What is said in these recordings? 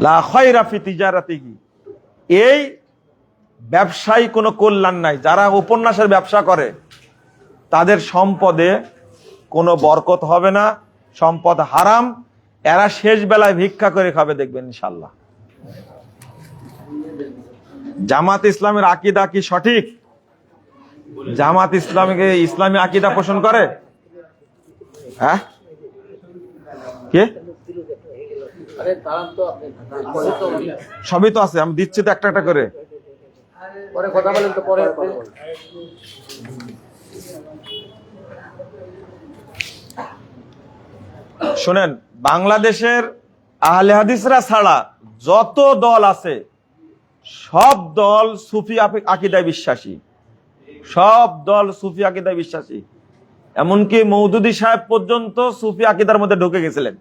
লা খায়রা ফি তিজারাতিহি, এই ব্যবসায়ী কোনো কল্যাণ নাই। যারা উপন্যাসের ব্যবসা করে তাদের সম্পদে কোনো বরকত হবে না, সম্পদ হারাম, এরা শেষ বেলায় ভিক্ষা করে খাবে, দেখবেন ইনশাল্লাহ। জামাত ইসলামের আকীদা কি সঠিক? জামাত ইসলামকে ইসলামী আকীদা পোষণ করে? হ্যাঁ, কে? সবই তো আছে, আমি দিচ্ছি তো একটা একটা করে। শোনেন, বাংলাদেশের আহলে হাদিসরা ছাড়া যত দল আছে সব দল সুফি আকীদায় বিশ্বাসী, সব দল সুফি আকীদায় বিশ্বাসী। এমনকি মওদুদী সাহেব পর্যন্ত সুফি আকীদার মধ্যে ঢুকে গেছিলেন।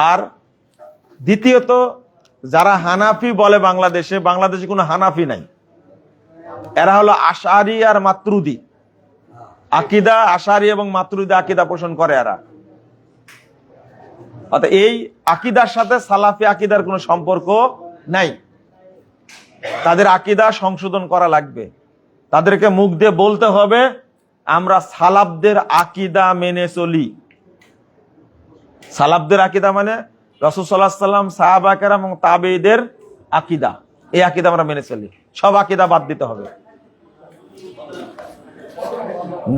আর দ্বিতীয়ত, যারা হানাফি বলে বাংলাদেশে কোনো হানাফি নাই, এরা হলো আশআরী আর মাতুরিদি আকীদা, আশআরী এবং মাতুরিদি আকীদা পোষণ করে এরা। অর্থাৎ এই আকীদার সাথে সালাফি আকীদার কোনো সম্পর্ক নাই। তাদের আকীদা সংশোধন করা লাগবে। তাদেরকে মুখ দিয়ে বলতে হবে আমরা সালাফদের আকীদা মেনে চলি। সালাফদের আকীদা মানে রাসূল সাল্লাল্লাহু আলাইহি ওয়াসাল্লাম, সাহাবা কেরাম এবং তাবেঈদের আকীদা, এই আকীদা আমরা মেনে চলি। সব আকীদা বাদ দিতে হবে।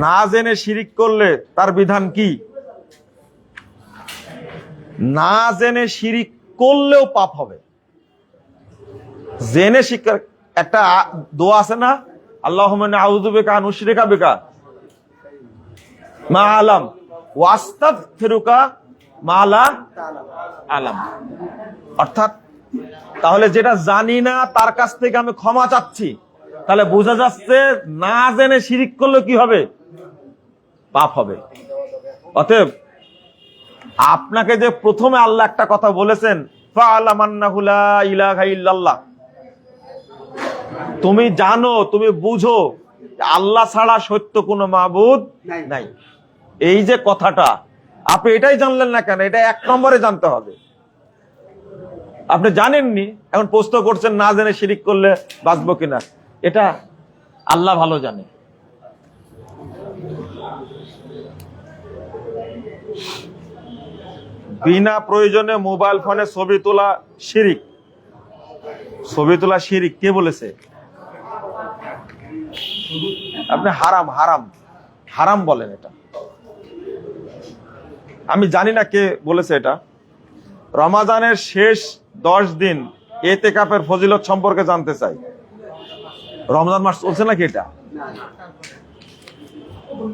না জেনে শিরিক করলে তার বিধান কি? না জেনে শিরিক করলেও পাপ হবে। জেনে শিক্ষা, একটা দোয়া আছে না, আল্লাহুম্মা ইন্নী আউযু বিকা আন উশরিকা বিকা মা আলাম ওয়া আস্তাগফিরুকা মা লা আলাম। অর্থাৎ তাহলে যেটা জানি না তার কাছ থেকে আমি ক্ষমা চাচ্ছি, তাহলে বোঝা যাচ্ছে না জেনে শিরিক করলে কি হবে? পাপ হবে। অতএব আপনাকে যে প্রথমে আল্লাহ একটা কথা বলেছেন, ফাআলাম আন্নাহু লা ইলাহা ইল্লাল্লাহ, তুমি জানো, তুমি বুঝো আল্লাহ ছাড়া সত্য কোনো মাবুদ নাই। এই যে কথাটা, আপনি এটাই জানলেন না কেন? এটা 1 নম্বরে জানতে হবে। আপনি জানেননি, এখন প্রশ্ন করছেন না জেনে শিরিক করলে বাঁচবো কিনা। এটা আল্লাহ ভালো জানে। বিনা প্রয়োজনে মোবাইল ফোনে ছবি তোলা শিরিক। ছবি তোলা শিরিক কে বলেছে? আপনি হারাম হারাম হারাম বলেন এটা। আমি জানি না কে বলেছে এটা। রমাদানের শেষ 10 দিন ইতিকাফের ফজিলত সম্পর্কে জানতে চাই। রমজান মাস চলছে নাকি? এটা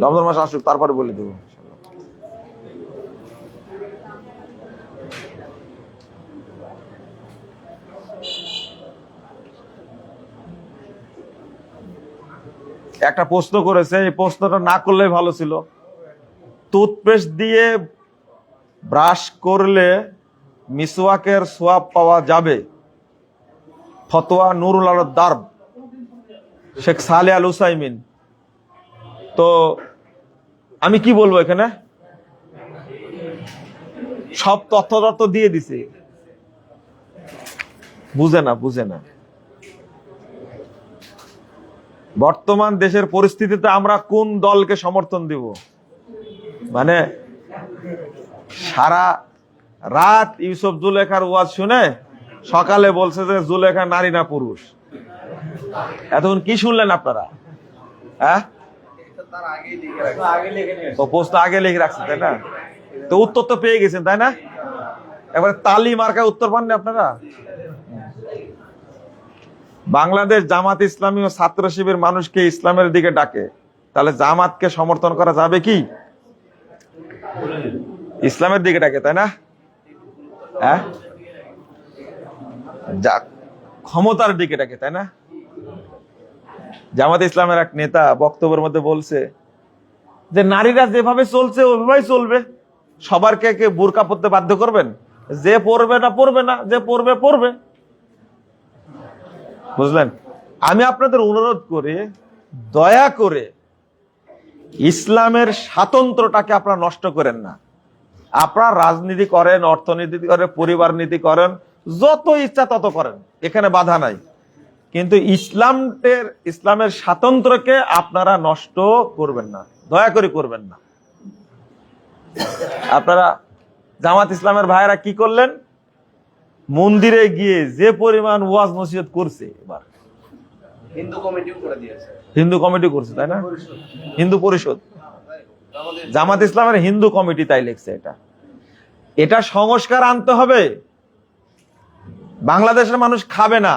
রমজান মাস আসুক, তারপরে বলে দেবো। একটা প্রশ্ন করেছে, এই প্রশ্নটা না করলে ভালো ছিল। টুথপেস্ট দিয়ে ব্রাশ করলে মিসওয়াকের সোয়াব পাওয়া যাবে? ফতোয়া নুরুল আল দারব, শেখ সালেহ আল উসাইমিন। তো আমি কি বলবো এখানে? সব তথ্য দিয়ে দিছে। বুঝে না। বর্তমান দেশের পরিস্থিতিতে আমরা কোন দলকে সমর্থন দিব? মানে সারা রাত ইউসুফ জুলেখার ওয়াজ শুনে সকালে বলছে যে জুলেখা নারী না পুরুষ। এতক্ষণ কি শুনলেন আপনারা? হ্যাঁ, প্রশ্ন আগে লিখে রাখছেন, তাই না? তো উত্তর তো পেয়ে গেছেন, তাই না? এবারে তালি মার্কা উত্তর পাননি আপনারা। বাংলাদেশ জামাত ইসলামী ও ছাত্র শিবির মানুষকে ইসলামের দিকে ডাকে, তাহলে জামাতকে সমর্থন করা যাবে কি? ইসলামের দিকে ডাকে, তাই না? হ্যাঁ, ক্ষমতার দিকে ডাকে, তাই না? জামাত ইসলামের এক নেতা বক্তব্যের মধ্যে বলছে যে নারীরা যেভাবে চলছে ওইভাবেই চলবে। সবারকে কে বুরকা পরতে বাধ্য করবেন? যে পরবে না পরবে না, যে পরবে পরবে। বুঝলেন? আমি আপনাদের অনুরোধ করে, দয়া করে ইসলামের স্বাতন্ত্র্যটাকে আপনারা নষ্ট করেন না। আপনারা রাজনীতি করেন, অর্থনীতি করেন, পরিবার নীতি করেন, যত ইচ্ছা তত করেন, এখানে বাধা নাই, কিন্তু ইসলামের স্বাতন্ত্র্যকে আপনারা নষ্ট করবেন না, দয়া করে করবেন না। আপনারা জামাত ইসলামের ভাইয়েরা কি করলেন, মন্দিরে গিয়ে যে পরিমাণ ওয়াজ নসিহত করছে, এবার হিন্দু কমিটি করছে, তাই না? হিন্দু পরিষদ, জামাত ইসলামের হিন্দু কমিটি তাই লিখছে। এটা সংস্কার আনতে হবে। বাংলাদেশের মানুষ খাবে না।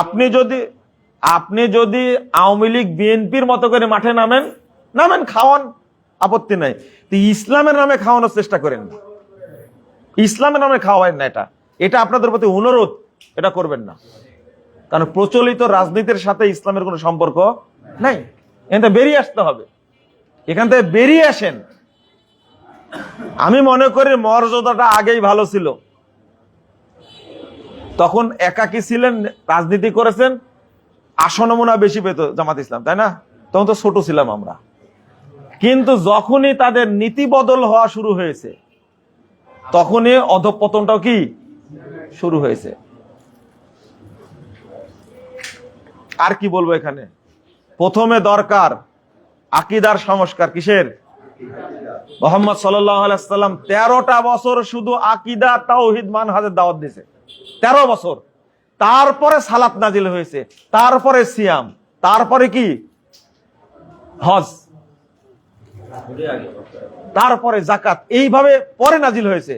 আপনি যদি আওয়ামী লীগ বিএনপির মতো করে মাঠে নামেন, খাওয়ান, আপত্তি নাই। ইসলামের নামে খাওয়ানোর চেষ্টা করেন না, ইসলামের নামে খাওয়াবেন না। এটা আপনাদের প্রতি অনুরোধ, এটা করবেন না। কারণ প্রচলিত রাজনীতির সাথে ইসলামের কোনো সম্পর্ক নাই। এখান থেকে বেরিয়ে আসতে হবে, এখান থেকে বেরিয়ে আসেন। আমি মনে করি মর্যাদাটা আগেই ভালো ছিল, তখন একাকী ছিলেন, রাজনীতি করেছেন, আসন মনে বেশি পেত জামাত ইসলাম, তাই না? তখন তো ছোট ছিলাম আমরা। কিন্তু যখনই তাদের নীতি বদল হওয়া শুরু হয়েছে, তখনই অধঃপতনটাও কি শুরু হয়েছে। আর কি বলবো এখানে? প্রথমে দরকার আকীদার সংস্কার। কিসের? মুহাম্মদ সাল্লাল্লাহু আলাইহি ওয়াসাল্লাম 13টা বছর শুধু আকীদা তাওহীদ মানহাজের দাওয়াত দিয়েছে, 13 বছর। তারপরে সালাত নাজিল হয়েছে, তারপরে সিয়াম, তারপরে কি হজ, তারপরে যাকাত, এইভাবে পরে নাজিল হয়েছে।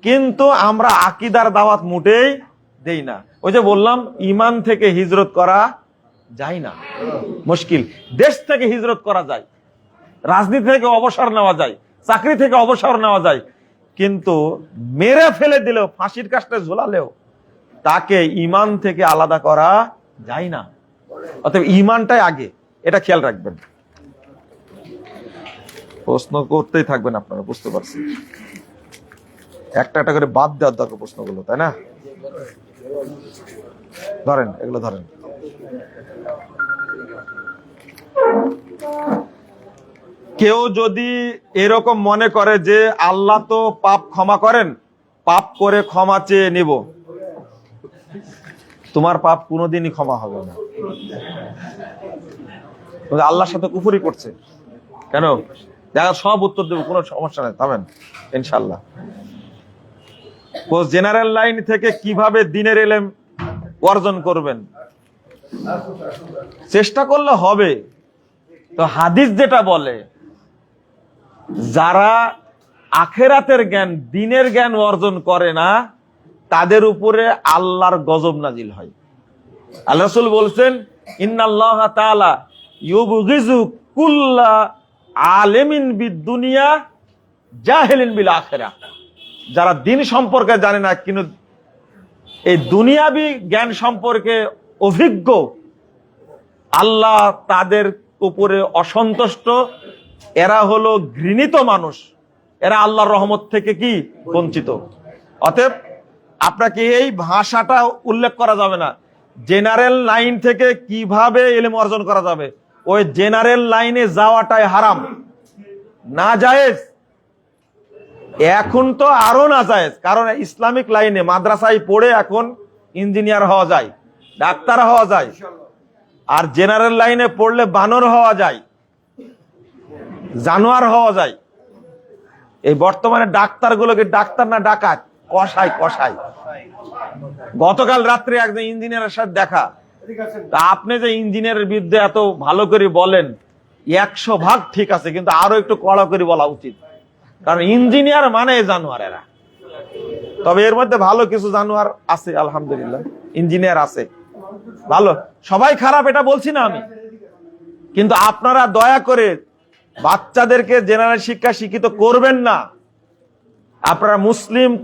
কিন্তু আমরা আকীদার দাওয়াত মোটেই দেই না। ওই যে বললাম, ঈমান থেকে হিজরত করা যায় না, মুশকিল। দেশ থেকে হিজরত করা যায়, রাজনীতি থেকে অবসর নেওয়া যায়, চাকরি থেকে অবসর নেওয়া যায়, কিন্তু মেরে ফেলে দিলেও, ফাঁসির কাস্টে ঝোলালেও তাকে ঈমান থেকে আলাদা করা যায় না। অতএব ঈমানটাই আগে, এটা খেয়াল রাখবেন। প্রশ্ন করতেই থাকবেন আপনারা, বুঝতে পারছি। একটা একটা করে বাদ দেওয়ার দরকার প্রশ্নগুলো, তাই না? ধরেন, এগুলো ধরেন। কেউ যদি এরকম মনে করে যে আল্লাহ তো পাপ ক্ষমা করেন, পাপ করে ক্ষমা চেয়ে নিব, তোমার পাপ কোনোদিনই ক্ষমা হবে না। আল্লাহর সাথে কুফরি করছে কেন? দেখা সব উত্তর দেবো, কোনো সমস্যা নেই, থামেন ইনশাল্লাহ। জেনারেল লাইন থেকে কিভাবে দ্বীনের ইলম অর্জন করবেন? চেষ্টা করলে হবে। তো হাদিস যেটা বলে, যারা আখেরাতের জ্ঞান, দ্বীনের জ্ঞান অর্জন করে না, তাদের উপরে আল্লাহর গজব নাজিল হয়। আল্লাহ রাসূল বলছেন, ইন্নাল্লাহ তাআলা ইউবগিযু কুল্লা আলিমিন বিদ-দুনিয়া জাহিলিন বিল আখিরাহ। যারা দ্বীন সম্পর্কে জানে না কিন্তু এই দুনিয়াবি জ্ঞান সম্পর্কে অভিজ্ঞ, আল্লাহ তাদের উপরে অসন্তুষ্ট। এরা হলো ঘৃণিত মানুষ, এরা আল্লাহর রহমত থেকে কি বঞ্চিত। অতএব আপনাকে এই ভাষাটা উল্লেখ করা যাবে না। জেনারেল লাইন থেকে কিভাবে ইলম অর্জন করা যাবে, ওই জেনারেল লাইনে যাওয়াটাই হারাম, না জায়েজ। এখন তো আরো না জায়েজ, কারণ ইসলামিক লাইনে মাদ্রাসায় পড়ে এখন ইঞ্জিনিয়ার হওয়া যায়, ডাক্তার হওয়া যায়, আর জেনারেল লাইনে পড়লে বানর হওয়া যায়, জানোয়ার হওয়া যায়। এই বর্তমানে ডাক্তারগুলোকে ডাক্তার না ডাকাত, কসাই কসাই। গতকাল রাত্রে একজন ইঞ্জিনিয়ারের সাথে দেখা। তা আপনি যে ইঞ্জিনিয়ারের বিরুদ্ধে এত ভালো করে বলেন, 100 ভাগ ঠিক আছে, কিন্তু আরো একটু কড়া করে বলা উচিত। কারণ ইঞ্জিনিয়ার মানে জানোয়ার এরা। তবে এর মধ্যে ভালো কিছু জানোয়ার আছে, আলহামদুলিল্লাহ, ইঞ্জিনিয়ার আছে ভালো। সবাই খারাপ এটা বলছি না আমি, কিন্তু আপনারা দয়া করে বাচ্চাদেরকে জেনারেল শিক্ষা শিক্ষিত করবেন না। আপনারা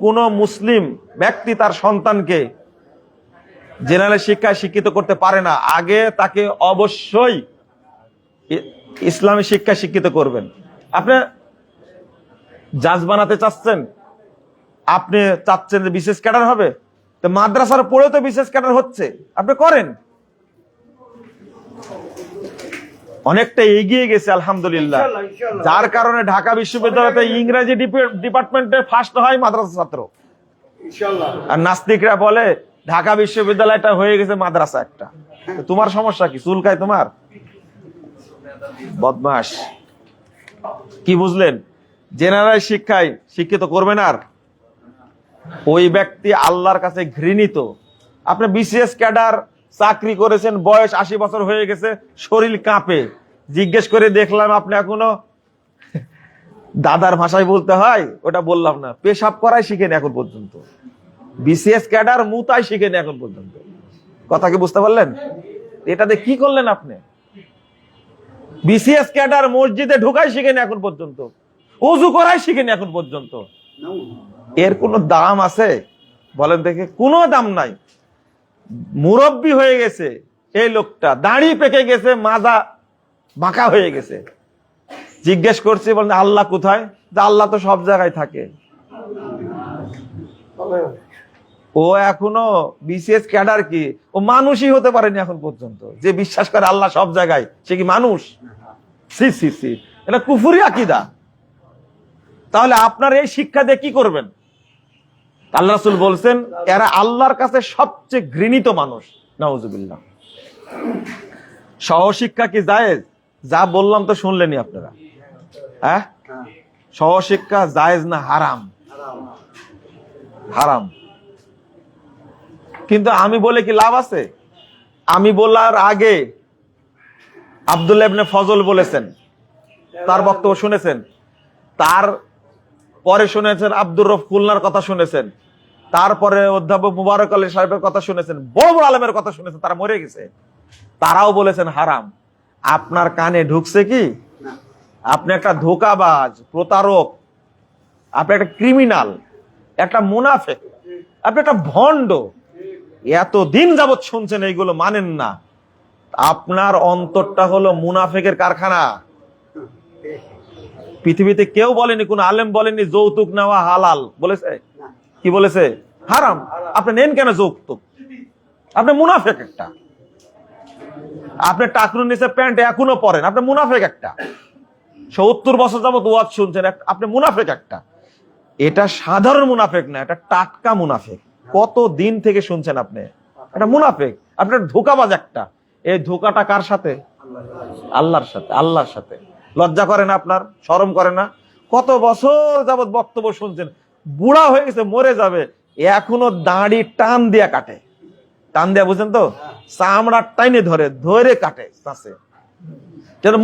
কোন মুসলিম ব্যক্তি তার সন্তানকে জেনারেল শিক্ষায় শিক্ষিত করতে পারে না। আগে তাকে অবশ্যই ইসলামী শিক্ষা শিক্ষিত করবেন। আপনি জাজ বানাতে চাচ্ছেন, আপনি চাচ্ছেন যে বিশেষ ক্যাডার হবে, তো মাদ্রাসার পড়ে তো বিশেষ ক্যাডার হচ্ছে, আপনি করেন। অনেকটা এগিয়ে গেছে আলহামদুলিল্লাহ, যার কারণে ঢাকা বিশ্ববিদ্যালয়তে ইংরেজি ডিপার্টমেন্টে ফার্স্ট হয় মাদ্রাসা ছাত্র। আর নাস্তিকরা বলে ঢাকা বিশ্ববিদ্যালয়টা হয়ে গেছে মাদ্রাসা একটা। তোমার সমস্যা কি? চুলকায় তোমার? বদমাস। কি বুঝলেন? জেনারেল শিক্ষায় শিক্ষিত করবেন আর ওই ব্যক্তি আল্লাহর কাছে ঘৃণিত। আপনি বিসিএস ক্যাডার চাকরি করেছেন, বয়স 80 বছর হয়ে গেছে, শরীর কাঁপে, জিজ্ঞেস করে দেখলাম আপনি এখনো দাদার ভাষায় বলতে হয়, ওটা বললাম না, পেশাব করাই শিখেন এখন পর্যন্ত। বিসিএস ক্যাডার মুতাই শিখেন এখন পর্যন্ত। কথা কি বুঝতে পারলেন? এটাতে কি করলেন আপনি? বিসিএস ক্যাডার মসজিদে ঢোকাই শিখেন এখন পর্যন্ত, ওযু করাই শিখেন এখন পর্যন্ত। এর কোনো দাম আছে বলেন দেখে? কোনো দাম নাই। মুরব্বী হয়ে গেছে এই লোকটা, দাড়ি পেকে গেছে, মাজা বাঁকা হয়ে গেছে। জিজ্ঞেস করছি, বলেন আল্লাহ কোথায়? আল্লাহ তো সব জায়গায় থাকে। ও এখনো বিসিএস ক্যাডার কি, ও মানুষই হতে পারেনি এখন পর্যন্ত। যে বিশ্বাস করে আল্লাহ সব জায়গায়, সে কি মানুষ? সি সি সি, এটা কুফরি আকীদা। তাহলে আপনার এই শিক্ষা দিয়ে কি করবেন? আল্লাহ রাসূল বলছেন এরা আল্লাহর কাছে সবচেয়ে ঘৃণিত মানুষ। নাউজুবিল্লাহ। সহশিক্ষা কি জায়েজ? যা বললাম তো শুনলেনি আপনারা। হ্যাঁ, সহশিক্ষা জায়েজ না হারাম? হারাম। কিন্তু আমি বলে কি লাভ আছে? আমি বলার আগে আব্দুল্লাহ ইবনে ফজল বলেছেন, তার বক্তব্য শুনেছেন। তার পরে শুনেছেন আব্দুর রফ খুলনার কথা শুনেছেন। তারপরে অধ্যাপক মুবারক আলী সাহেবের কথা শুনেছেন, বড় বড় আলেমের কথা শুনেছেন, তারা মরে গেছে। তারাও বলেছেন হারাম। আপনার কানে ঢুকছে কি? আপনি একটা ধোঁকাবাজ, প্রতারক, আপনি একটা ক্রিমিনাল, একটা মুনাফিক, আপনি একটা ভণ্ড। এতদিন যাবৎ শুনছেন, এইগুলো মানেন না। আপনার অন্তরটা হলো মুনাফিকের কারখানা। পৃথিবীতে কেউ বলেনি, কোন আলেম বলেনি যৌতুক নেওয়া হালাল। বলেছে? কি বলেছে? হারাম। আপনি নেন কেন যৌতুক? আপনি মুনাফিক একটা। আপনি টাকনুর নিচে প্যান্ট এখনো পরেন, আপনি মুনাফিক একটা। 70 বছর যাবত ওয়াজ শুনছেন, আপনি মুনাফিক একটা। এটা সাধারণ মুনাফিক না, এটা টাটকা মুনাফিক। কত দিন থেকে শুনছেন আপনি? এটা মুনাফিক, আপনার ধোঁকাবাজ একটা। এই ধোঁকাটা কার সাথে? আল্লাহর সাথে। আল্লাহর সাথে। লজ্জা করে না আপনার? শরম করে না? কত বছর যাবত বক্তব্য শুনছেন, বুড়া হয়ে গেছে, মরে যাবে, এখনো দাড়ি টান দিয়া কাটে। টান দিয়া, বুঝছেন তো? চামড়া টাইনে ধরে ধরে কাটে।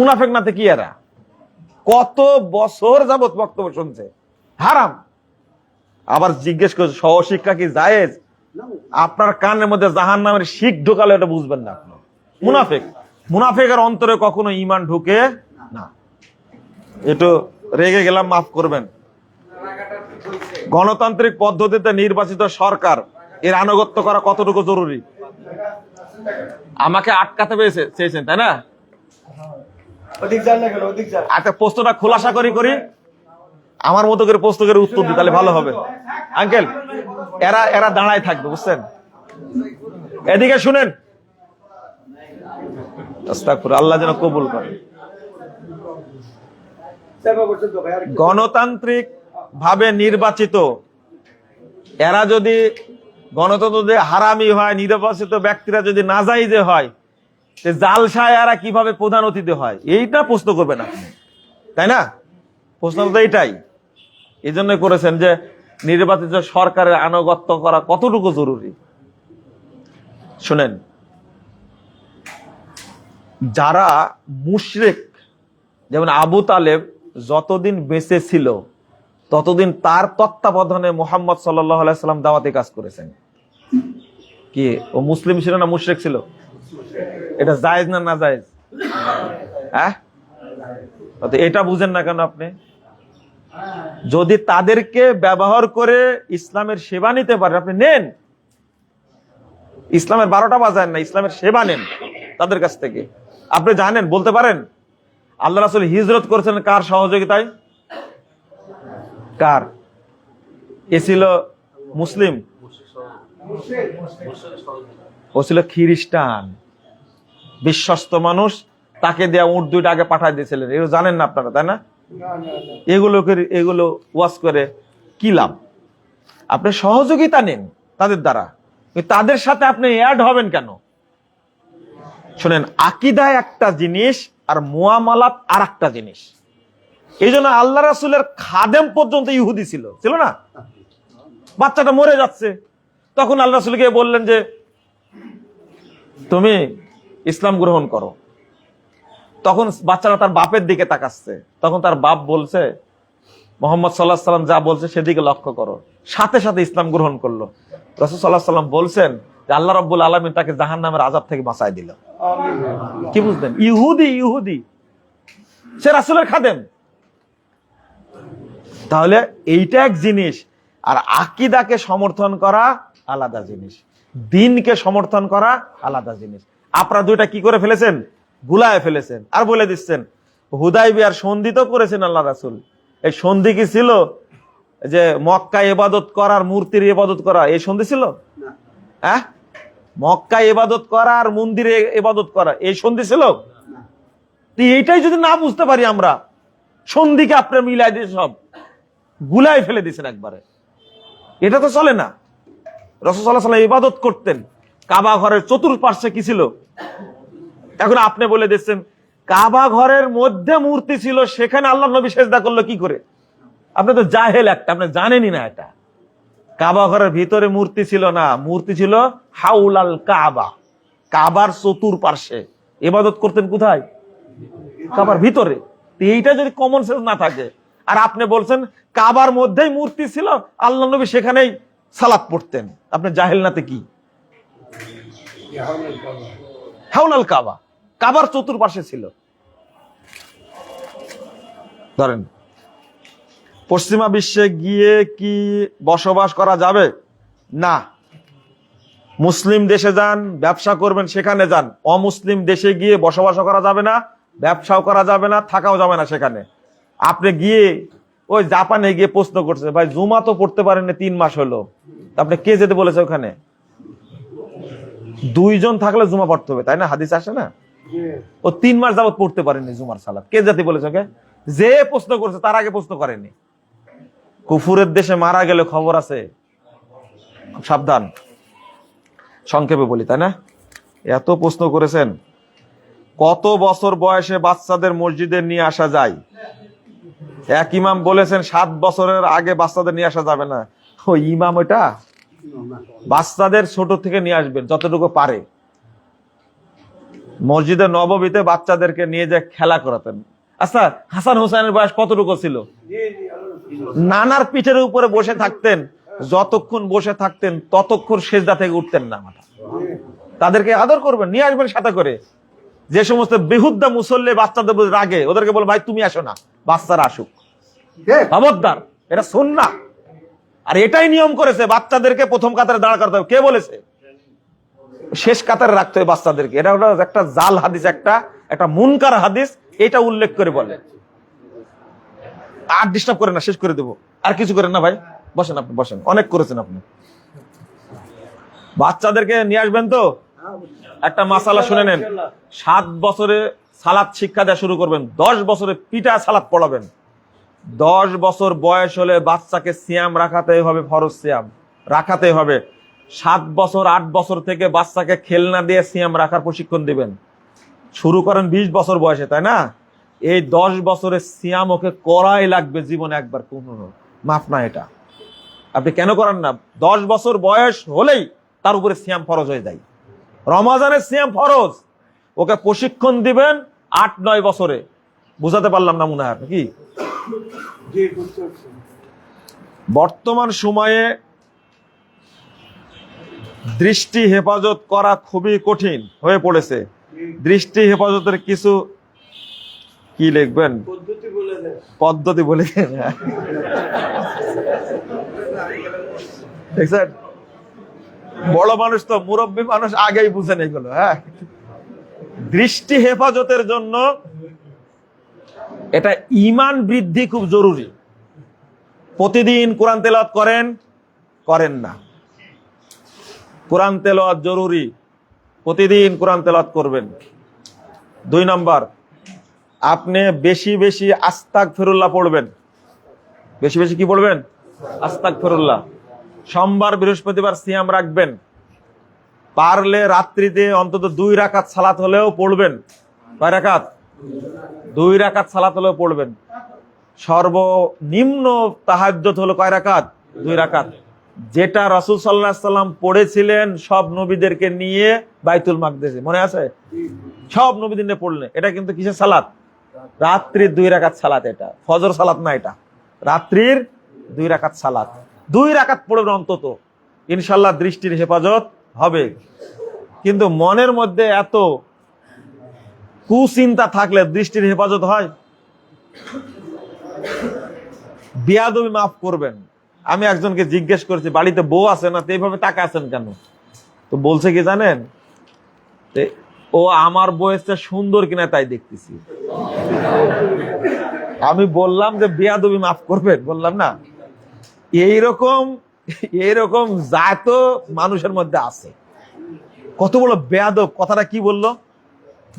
মুনাফিক নাতে কি এরা? কত বছর যাবত বক্তব্য শুনছে। হারাম। আবার জিজ্ঞেস করছে সহশিক্ষা কি জায়েজ? আপনার কানের মধ্যে জাহান্নামের শিখ ঢোকালে এটা বুঝবেন না আপনি। মুনাফিক। মুনাফিকের অন্তরে কখনো ঈমান ঢুকে না। একটু রেগে গেলাম, মাফ করবেন। গণতান্ত্রিক পদ্ধতিতে নির্বাচিত সরকার, এর আনুগত্য করা কতটুকু জরুরি? আমাকে আটকাতে চেয়েছেন, তাই না? আচ্ছা, প্রশ্নটা খোলাসা করি, আমার মতো করে প্রশ্ন করে উত্তর দিই, তাহলে ভালো হবে। আঙ্কেল, এরা দাঁড়ায় থাকবে, বুঝছেন? এদিকে শুনেন। আস্তাগফিরুল্লাহ, আল্লাহ যেন কবুল করে। গণতান্ত্রিক ভাবে নির্বাচিত এরা যদি গণতন্ত্র হারামি হয়, নির্বাচিত ব্যক্তিরা যদি নাজায়েজে হয়, জালসায় এরা কিভাবে প্রধান অতিথি হয়? এইটা প্রশ্ন করবেন আপনি, তাই না? প্রশ্ন তো এইটাই। এই জন্য করেছেন যে নির্বাচিত সরকারের আনুগত্য করা কতটুকু জরুরি। শুনেন, যারা মুশরিক, যেমন আবু তালেব যতদিন বেঁচে ছিল ততদিন তার তত্ত্বাবধানে মুহাম্মদ সাল্লাল্লাহু আলাইহি সাল্লাম দাওয়াতি কাজ করেছেন। কি ও মুসলিম ছিল না মুশরিক ছিল? এটা জায়েজ না না জায়েজ? হ্যাঁ, এটা বুঝেন না কেন আপনি? যদি তাদেরকে ব্যবহার করে ইসলামের সেবা নিতে পারেন, আপনি নেন। ইসলামের 12টা বাজায় না, ইসলামের সেবা নেন তাদের কাছ থেকে। আপনি জানেন, বলতে পারেন আল্লাহ রাসূল হিজরত করেছেন কার সহযোগিতায়? কার? এ ছিল মুসলিম, ও ছিল খ্রিস্টান, বিশ্বস্ত মানুষ। তাকে দেয়া উট 2টা আগে পাঠায় দিয়েছিলেন। এগুলো জানেন না আপনারা, তাই না? এগুলো ওয়াজ করে কি লাভ? আপনি সহযোগিতা নেন তাদের দ্বারা, তাদের সাথে আপনি অ্যাড হবেন কেন? শুনেন, আকীদা একটা জিনিস আর মুআমালাত আর একটা জিনিস। এই জন্য আল্লাহ রাসূলের খাদেম পর্যন্ত ইহুদি ছিল না? বাচ্চাটা মরে যাচ্ছে, তখন আল্লাহ রাসূলকে বললেন যে তুমি ইসলাম গ্রহণ করো। তখন বাচ্চাটা তার বাপের দিকে তাকাচ্ছে, তখন তার বাপ বলছে মুহাম্মদ সাল্লাল্লাহু আলাইহি সাল্লাম যা বলছে সেদিকে লক্ষ্য করো, সাথে সাথে ইসলাম গ্রহণ করলো। রাসূল সাল্লাল্লাহু আলাইহি সাল্লাম বলছেন যে আল্লাহ রাব্বুল আলামিন তাকে জাহান্নামের আযাব থেকে বাঁচায় দিল। কি বুঝলেন? ইহুদি সে রাসূলের খাদেম। তাহলে এইটা এক জিনিস, আর আকীদাকে সমর্থন করা আলাদা জিনিস, দ্বীনকে সমর্থন করা আলাদা জিনিস। আপনারা দুইটা কি করে ফেলেছেন? গুলায় ফেলেছেন। আর বলে দিচ্ছেন হুদায়বিয়ার সন্ধি তো করেছেন আল্লাহ রাসূল। এই সন্ধি কি ছিল যে মক্কায় ইবাদত করার মূর্তির ইবাদত করা? এই সন্ধি ছিল? হ্যাঁ, মক্কায় ইবাদত করা আর মন্দিরে ইবাদত করা এই সন্ধি ছিল? এইটাই যদি না বুঝতে পারি আমরা, সন্ধিকে আপনার মিলাই দিয়ে সব গুলাই ফেলে দিয়েছেন একবারে, এটা তো চলে না। রাসূল সাল্লাল্লাহু আলাইহি ওয়াসাল্লাম ইবাদত করতেন, কাবা ঘরের চতুর্পার্শ্বে কি ছিল? এখন আপনি বলে দিচ্ছেন কাবা ঘরের মধ্যে মূর্তি ছিল, সেখানে আল্লাহ নবী সেজদা করলো কি করে? আপনি তো জাহেল একটা, আপনি জানেনই না এটা। কাবা ঘরের ভিতরে মূর্তি ছিল না, মূর্তি ছিল হাউলাল কাবা, কাবার চতুর্পার্শ্বে। ইবাদত করতেন কোথায়? কাবার ভিতরে। এইটা যদি কমন সেন্স না থাকে, আর আপনি বলছেন কাবার মধ্যেই মূর্তি ছিল, আল্লাহ নবী সেখানেই সালাত পড়তেন, আপনি জাহেল নাতে কি? হাউলাল কাবা, কাবার চতুর্পাশে ছিল। ধরেন পশ্চিমা বিশ্বে গিয়ে কি বসবাস করা যাবে? না। মুসলিম দেশে যান, ব্যবসা করবেন সেখানে যান। অমুসলিম দেশে গিয়ে বসবাস করা যাবে না, ব্যবসাও করা যাবে না, থাকাও যাবে না সেখানে। আপনি গিয়ে ওই জাপানে গিয়ে প্রশ্ন করছে, ভাই জুমা তো পড়তে পারেন না 3 মাস হলো, আপনি কে যেতে বলেছে ওখানে? 2 জন থাকলে জুমা পড়তে হবে, তাই না? হাদিস আসে না? ও 3 মাস যাবত পড়তে পারেনি জুমার সালাত, কে যেতে বলেছে ওকে? যে প্রশ্ন করছে তার আগে প্রশ্ন করেনি। কুফুরের দেশে মারা গেলে খবর আছে, সাবধান। সংক্ষেপে বলি, তাই না? এত প্রশ্ন করেছেন। কত বছর বয়সে বাচ্চাদের মসজিদে নিয়ে আসা যায়? এক ইমাম বলেছেন 7 বছরের আগে বাচ্চাদের নিয়ে আসা যাবে না। ওই ইমাম ওটা বাচ্চাদের ছোট থেকে নিয়ে আসবেন যতটুকু পারে। মসজিদে নববীতে বাচ্চাদেরকে নিয়ে যে খেলা করাতেন। আচ্ছা, হাসান হোসেনের বয়স কতটুকু ছিল? নানার পিঠের উপরে বসে থাকতেন, যতক্ষণ বসে থাকতেন ততক্ষণ সেজদা থেকে উঠতেন না মাথা। তাদেরকে আদর করবেন, নিয়ে আসবেন সাথে করে। যে সমস্ত বেহুদ্দা মুসল্লি বাচ্চাদের রাগে, ওদেরকে বল ভাই তুমি আসো না, বাচ্চারা আসুক। খবরদার, এটা সুন্নাহ। আর এটাই নিয়ম করেছে বাচ্চাদেরকে প্রথম কাতারে দাঁড় করতে হবে। কে বলেছে? শেষ কাতারে রাখতে হবে বাচ্চাদেরকে। এটা হলো একটা জাল হাদিস, একটা মুনকার হাদিস, এটা উল্লেখ করে বলে। আর ডিস্টার্ব করেন না, শেষ করে দেবো। আর কিছু করেন না ভাই, বসেন আপনি, বসেন, অনেক করেছেন আপনি। বাচ্চাদেরকে নিয়ে আসবেন তো একটা মাসালা শুনে নেন। 7 বছরে সালাত শিক্ষা দেওয়া শুরু করবেন, 10 বছরে পিটা সালাত পড়াবেন। 10 বছর বয়স হলে বাচ্চাকে সিয়াম রাখাতে হবে, ফরজ সিয়াম রাখাতে হবে। 7 বছর 8 বছর থেকে বাচ্চাকে খেলনা দিয়ে সিয়াম রাখার প্রশিক্ষণ দিবেন। শুরু করেন 20 বছর বয়সে, তাই না? এই 10 বছরের সিয়াম ওকে করাই লাগবে জীবনে একবার, কোনো মাফ না এটা। আপনি কেন করেন না? 10 বছর বয়স হলেই তার উপরে সিয়াম ফরজ হয়ে যায়। রমাজানের সিয়াম ফরজ, ওকে প্রশিক্ষণ দিবেন 8-9 বছরে। বুঝাতে পারলাম না মনে হয় কি? বর্তমান সময়ে দৃষ্টি হেফাজত করা খুবই কঠিন হয়ে পড়েছে। দৃষ্টি হেফাজতের কিছু কি লিখবেন? পদ্ধতি বলে দেন। দেখছেন, বড় মানুষ তো, মুরব্বী মানুষ আগেই বুঝেন এগুলো। হ্যাঁ, দৃষ্টি হেফাজতের জন্য এটা ঈমান বৃদ্ধি খুব জরুরি। প্রতিদিন কোরআন তেলাওয়াত করেন না? কোরআন তেলাওয়াত জরুরি, প্রতিদিন কোরআন তেলাওয়াত করবেন। 2 নম্বর, আপনি বেশি বেশি আস্তাগফিরুল্লাহ পড়বেন। বেশি বেশি কি পড়বেন? আস্তাগফিরুল্লাহ। সোমবার বৃহস্পতিবার সিয়াম রাখবেন, পারলে রাত্রিতে অন্তত 2 রাকাত সালাত হলেও পড়বেন। কয় রাকাত? 2 রাকাত সালাত হলেও পড়বেন। সর্বনিম্ন তাহাজ্জুদ হলো কয় রাকাত? 2 রাকাত, যেটা রাসূল সাল্লাল্লাহু আলাইহি সাল্লাম পড়েছিলেন সব নবীদেরকে নিয়ে বাইতুল মাকদিসে, মনে আছে? সব নবীদের নিয়ে পড়লেন। এটা কিন্তু কিসের সালাত? রাত্রির 2 রাকাত সালাত। এটা ফজর সালাত না, এটা রাত্রির 2 রাকাত সালাত। 2 রাকাত পড়বেন অন্তত, ইনশাআল্লাহ দৃষ্টির হেফাজত হবে। কিন্তু মনের মধ্যে এত কুচিন্তা থাকলে দৃষ্টির হেফাজত হয়? বিয়াদবি মাফ করবেন। আমি একজনকে জিজ্ঞেস করেছি, বাড়িতে বউ আছে না, তো এইভাবে টাকা আছেন কেন? তো বলছে কি জানেন, ও আমার বয়সটা সুন্দর কিনা তাই দেখতেছি। আমি বললাম যে বিয়াদবি মাফ করবেন, বললাম না, এইরকম জাত মানুষের মধ্যে আছে। কত বড় বেয়াদব! কথাটা কি বললো?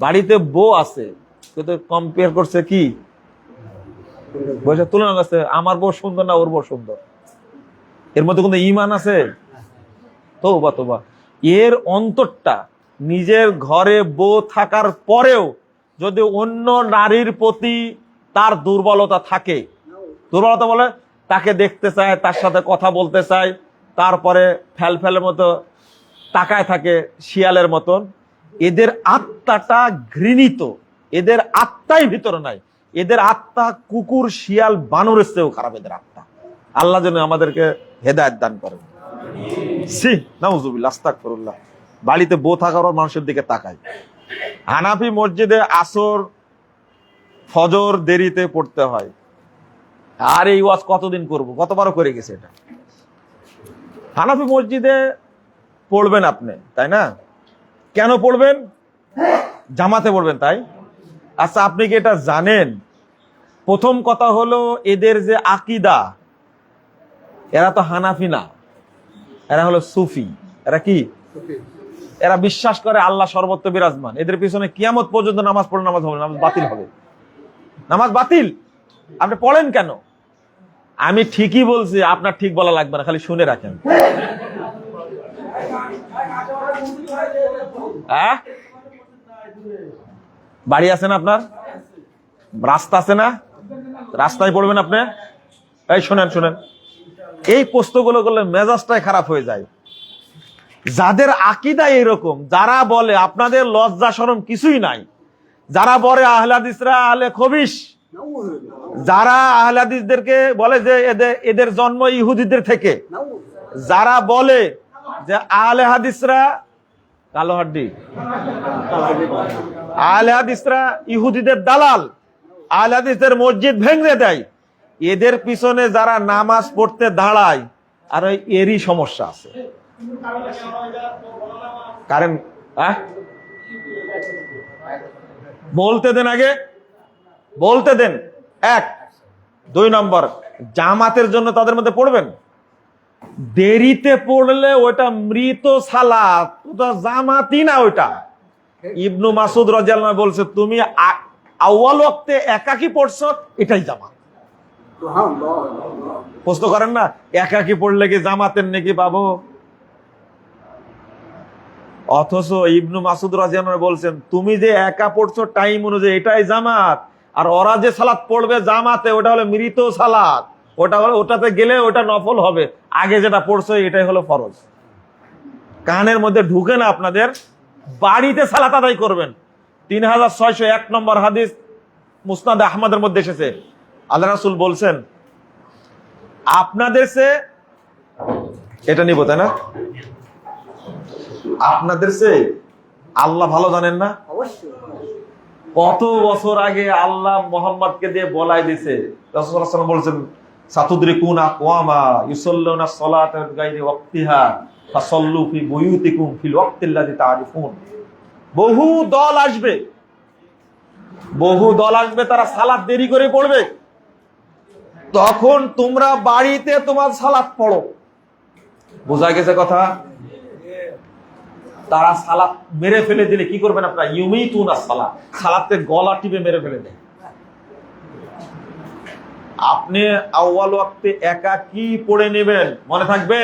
বাড়িতে বউ আছে, কিন্তু কম্পেয়ার করছে কি, বয়সের তুলনা করছে, আমার বউ সুন্দর না ওর বউ সুন্দর। এর মধ্যে কোনো ঈমান আছে? তওবা তওবা। এর অন্তরটা, নিজের ঘরে বউ থাকার পরেও যদি অন্য নারীর প্রতি তার দুর্বলতা থাকে, দুর্বলতা বলে তাকে দেখতে চায়, তার সাথে কথা বলতে চায়, তারপরে ফেলের মতো তাকায় থাকে শিয়ালের মতন, এদের আত্মাটা ঘৃণিত, এদের আত্মাই ভিতরে নাই। এদের আত্মা কুকুর, শিয়াল, বানরের চেয়েও খারাপ এদের আত্মা। আল্লাহ যেন আমাদেরকে হেদায়েত দান করেন। সি নাউজুবিল্লাহ, আস্তাগফিরুল্লাহ। বাড়িতে বউ থাকার মানুষের দিকে তাকায়। হানাফি মসজিদে আসর ফজর দেরিতে পড়তে হয়। আর এই ওয়াজ কতদিন করব? গতবারও করে গেছে এটা। হানাফি মসজিদে পড়বেন আপনি, তাই না? কেন পড়বেন? জামাতে পড়বেন, তাই? আচ্ছা, আপনি কি এটা জানেন? প্রথম কথা হলো, এদের যে আকীদা, এরা তো হানাফি না, এরা হলো সুফি। এরা কি? এরা বিশ্বাস করে আল্লাহ সর্বত্র বিরাজমান। এদের পিছনে কিয়ামত পর্যন্ত নামাজ পড়লে নামাজ হবে, নামাজ বাতিল হবে। নামাজ বাতিল। আপনি পড়েন কেন? আমি ঠিকই বলছি, আপনার ঠিক বলা লাগবে না, খালি শুনে রাখেন। বাড়ি আছে না আপনার? রাস্তা আছে না? রাস্তায় পড়বেন আপনি। এই শোনেন, এই প্রশ্নগুলো করলে মেজাজটাই খারাপ হয়ে যায়। যাদের আকীদা এরকম, যারা বলে আপনাদের লজ্জা শরম কিছুই নাই, যারা বলে আহলে হাদিসরা আহলে খবিশ, যারা আহলে হাদিসদেরকে বলে যে এদের জন্ম ইহুদিদের থেকে, যারা বলে যে আহলে হাদিসরা কালো হাড্ডি, আহলে হাদিসরা ইহুদিদের দালাল, আহলে হাদিসদের মসজিদ ভেঙে দেয়, এদের পিছনে যারা নামাজ পড়তে দাঁড়ায়, আর এরই সমস্যা আছে। কারণ বলতে দেন, আগে বলতে দেন। 1, 2 নম্বর, জামাতের জন্য তাদের মধ্যে পড়বেন। দেরিতে পড়লে ওটা মৃত সালাত, ওটা জামাতই না। ওইটা ইবনু মাসুদ রাদিয়াল্লাহু আনহু বলছে, তুমি আউয়াল ওয়াক্তে একাকী পড়ছো, এটাই জামাত। প্রশ্ন করেন না, একাকী পড়লে কি জামাতের নাকি পাবো? অথচ ইবনু মাসুদ রাদিয়াল্লাহু আনহু বলছেন, তুমি যে একা পড়ছো টাইম অনুযায়ী, এটাই জামাত। আর ওরা যে সালাত পড়বে জামাতে, ওটা হলো মৃত সালাত। ওটাতে গেলে ওটা নফল হবে, আগে যেটা পড়ছো এটাই হলো ফরজ। কানের মধ্যে ঢুকে না আপনাদের। বাড়িতে সালাত আদায় করবেন। 3601 নম্বর হাদিস মুসনাদ আহমদের মধ্যে এসেছে, আল্লাহ রাসূল বলছেন, আপনাদের সে এটা নিব, তাই না? আপনাদের সে আল্লাহ ভালো জানেন না? কত বছর আগে আল্লাহ মুহাম্মদকে দিয়ে বলাই দিয়েছে। রাসূলুল্লাহ সাল্লাল্লাহু আলাইহি ওয়াসাল্লাম বলছেন, সাতুদরিকুনা আকওয়ামা ইউসাল্লুনা সলাতা গায়রি ওয়াক্তিহা ফাসাল্লু ফি বুয়ুতিকুম ফিল ওয়াক্তিল্লাযী তা'রিফুন। বহু দল আসবে, তারা সালাত দেরি করে পড়বে, তখন তোমরা বাড়িতে তোমার সালাত পড়ো। বোঝা গেছে কথা? তারা সালাত মেরে ফেলে দিলে কি করবেন আপনারা? ইউমিতুনা সালাত, সালাতে গলা টিপে মেরে ফেলে দেয়। আপনি আউয়াল ওয়াক্তে একা কি পড়ে নেবেন মনে থাকবে?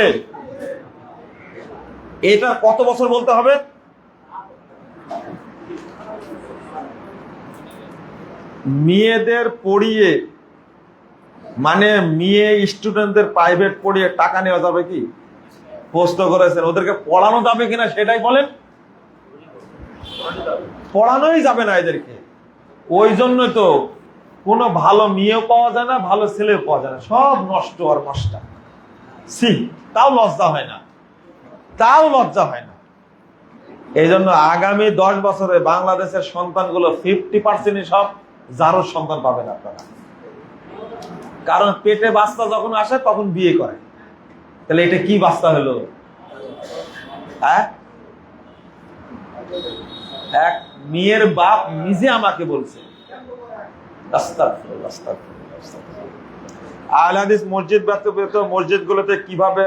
এটা কত বছর বলতে হবে? মেয়েদের পড়িয়ে, মানে মেয়ে স্টুডেন্টদের প্রাইভেট পড়িয়ে টাকা নেওয়া যাবে কি? প্রশ্ন করেছেন, ওদেরকে পড়ানো যাবে কিনা সেটাই বলেন। পড়ানোই যাবে না এদেরকে। ওই জন্যই তো কোনো ভালো মেয়েও পাওয়া যায় না, ভালো ছেলেও পাওয়া যায় না, সব নষ্ট আর নষ্ট। তাও লজ্জা হয় না, তাও লজ্জা হয় না। এই জন্য আগামী 10 বছরে বাংলাদেশের সন্তানগুলো 50% সব জারোর সন্তান পাবেন আপনারা। কারণ পেটে বাচ্চা যখন আসে তখন বিয়ে করে। তাহলে এটা কি বাচ্চা হলো? হ্যাঁ, এক মেয়ের বাপ নিজে আমাকে বলছে। আহলে হাদিস মসজিদ ব্যতীত মসজিদগুলোতে কিভাবে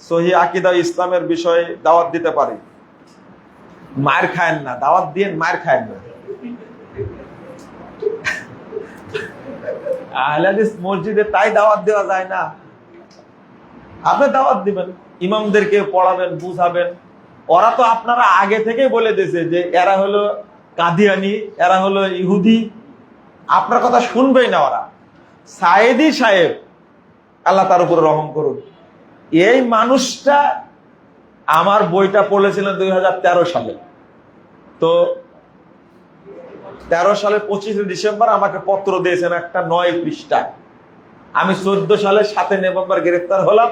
সহিহ আকীদা ইসলামের বিষয়ে দাওয়াত দিতে পারি? মার খায়েন না, দাওয়াত দিয়ে মার খায়েন না। আহলে হাদিস মসজিদে তাই দাওয়াত দেওয়া যায় না। আপনি দাওয়াত দিবেন, ইমামদেরকে পড়াবেন, বুঝাবেন। ওরা তো আপনারা আগে থেকেই বলে দিয়েছে যে এরা হলো কাদিয়ানি, এরা হলো ইহুদি। আপনার কথা শুনবেই না ওরা। সায়েদী সাহেব, আল্লাহ তার উপরে রহম করুন, এই মানুষটা আমার বইটা পড়েছিলেন 2013 সালে। তো 13 সালে 25 ডিসেম্বর আমাকে পত্র দিয়েছেন একটা 9 পৃষ্ঠা। আমি 14 সালে 7 নভেম্বর গ্রেফতার হলাম।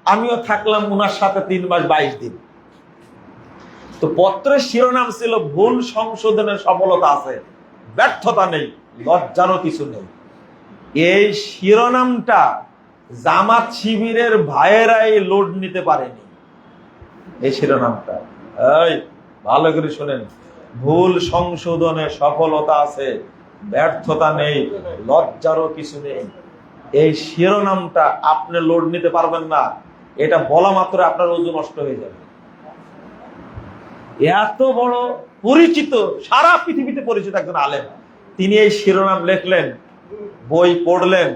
আমিও থাকলাম উনার সাথে 3 মাস 22 দিন। তো পত্রের শিরোনাম ছিল ভুল সংশোধনের সফলতা আছে, ব্যর্থতা নেই, লজ্জারও কিছু নেই। এই শিরোনামটা জামাত শিবিরের ভাইয়েরাই লোড নিতে পারেনি। এই শিরোনামটা এই ভালো করে শুনেন, ভুল সংশোধনের সফলতা আছে, ব্যর্থতা নেই, লজ্জারও কিছু নেই। এই শিরোনামটা আপনি লোড নিতে পারবেন না। এটা বলা মাত্র আপনার ওজন নষ্ট হয়ে যাবে। এত বড় পরিচিত, সারা পৃথিবীতে পরিচিত একজন আলেম, তিনি এই শিরোনাম লিখলেন, বই পড়লেন,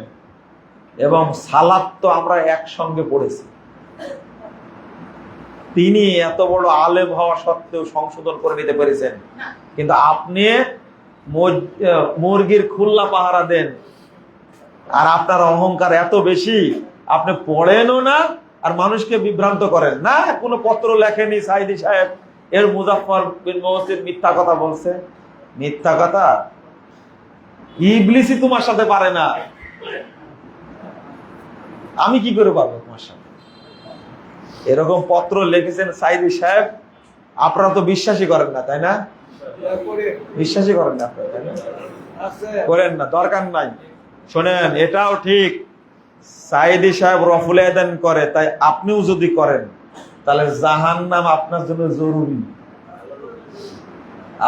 এবং সালাত তো আমরা একসঙ্গে পড়েছি। তিনি এত বড় আলেম হওয়া সত্ত্বেও সংশোধন করে নিতে পেরেছেন। কিন্তু আপনি মুরগির খুল্লা পাহারা দেন, আর আপনার অহংকার এত বেশি, আপনি পড়েনও না আর মানুষকে বিভ্রান্ত করেন না। কোনো পত্র লেখেনি সাইদি সাহেব, এর মুজাফফর বিন মুহসিন মিথ্যা কথা বলছে। মিথ্যা কথা ইবলিসই তোমার সাথে পারে না, আমি কি করে পারবো তোমার সাথে? এরকম পত্র লিখেছেন সাইদি সাহেব, আপনারা তো বিশ্বাসই করেন না, তাই না? বিশ্বাসই করেন না আপনারা, তাই না? করেন না, দরকার নাই। শোনেন, এটাও ঠিক, সাইদি সাহেব রফুল আদান করে, তাই আপনিও যদি করেন তাহলে জাহান্নাম আপনার জন্য জরুরি।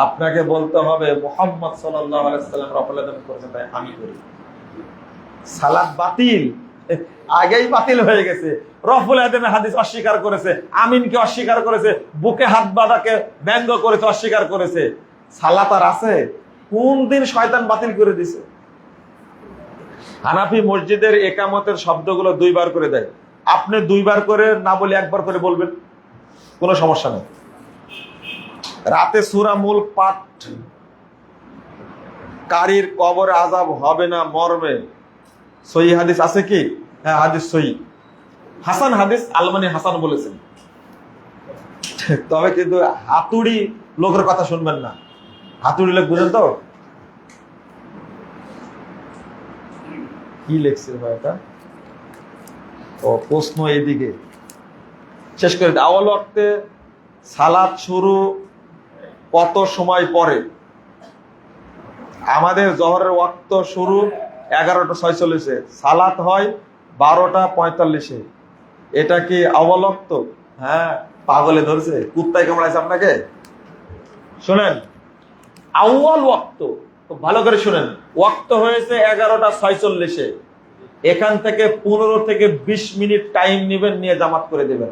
আপনাকে বলতে হবে মুহাম্মদ সাল্লাল্লাহু আলাইহি ওয়াসাল্লাম রফুল আদান করেছেন, তাই আমি করি। সালাত বাতিল, আগেই বাতিল হয়ে গেছে। রফুল আদানের হাদিস অস্বীকার করেছে, আমিনকে অস্বীকার করেছে, বুকে হাত বাঁধাকে ব্যঙ্গ করেছে, অস্বীকার করেছে। সালাত আর আছে? কোন দিন শয়তান বাতিল করে দিছে? হানাফি মসজিদের একামতের শব্দগুলো 2 বার করে দেয়। আপনি 2 বার করে না বলে 1 বার করে বলবেন, কোনো সমস্যা নেই। রাতে সূরা মুলক পাঠ কারীর কবরে আযাব হবে না মর্মে সহিহ হাদিস আছে কি? হ্যাঁ, হাদিস সহিহ, হাসান হাদিস, আলমানি হাসান বলেছেন। তবে কিন্তু হাতুড়ি লোকের কথা শুনবেন না। হাতুড়ি লোক বুঝেন তো কি লেখছে ভাই? এটা ও প্রশ্ন এইদিকে শেষ করে দিই। আউয়াল ওয়াক্তে সালাত শুরু কত সময় পরে? আমাদের জোহরের ওয়াক্ত শুরু 11:46-এ, সালাত হয় 12:45-এ। এটা কি আউয়াল ওয়াক্ত? হ্যাঁ, পাগলে ধরছে, কুত্তায় কামড়াইছে আপনাকে। শুনেন, আউয়াল ওয়াক্ত ভালো করে শুনেন, ওয়াক্ত হয়েছে 11:46-এ। এখান থেকে 15 থেকে 20 মিনিট টাইম নেবেন, নিয়ে জামাত করে দেবেন।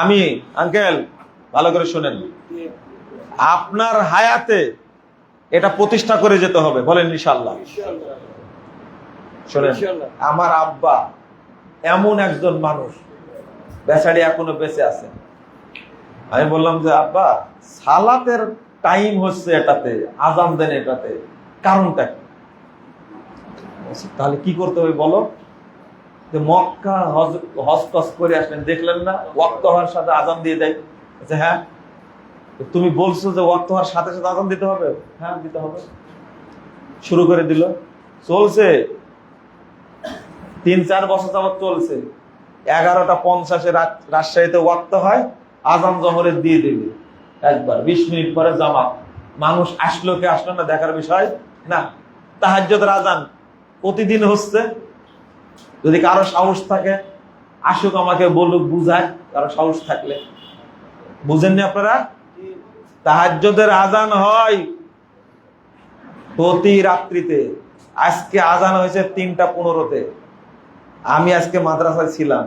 আমি আঙ্কেল ভালো করে শুনেন, আপনার হায়াতে এটা প্রতিষ্ঠা করে যেতে হবে, বলেন ইনশাআল্লাহ। শোনেন, আমার আব্বা এমন একজন মানুষ, বেচারি এখনো বেঁচে আছে। আমি বললাম যে আব্বা, সালাতের টাইম হচ্ছে এটাতে, আজান দেন এটাতে, কারণটা কি? তাহলে কি করতে হবে বলো? যে মক্কা হজ টজ করে আসলেন, দেখলেন না ওয়াক্ত হওয়ার সাথে আজান দিয়ে দেয়? হ্যাঁ। তুমি বলছো যে ওয়াক্ত হওয়ার সাথে সাথে আজান দিতে হবে? হ্যাঁ, দিতে হবে। শুরু করে দিল, চলছে 3-4 বছর যাবত চলছে। 11:50 রাজশাহীতে ওয়াক্ত হয়, আজান জহরের দিয়ে দেবে একবার, 20 মিনিট পরে জামাত। মানুষ আসলো কে আসলো না দেখার বিষয় না। তাহাজ্জুদের আজান প্রতিদিন হচ্ছে। যদি কারো সাহস থাকে আসুক, আমাকে বলুক, বুঝায়, কারো সাহস থাকলে। বুঝেননি আপনারা? তাহাজ্জুদের আজান হয় প্রতি রাত্রিতে। আজকে আজান হয়েছে 3:15-তে। আমি আজকে মাদ্রাসায় ছিলাম।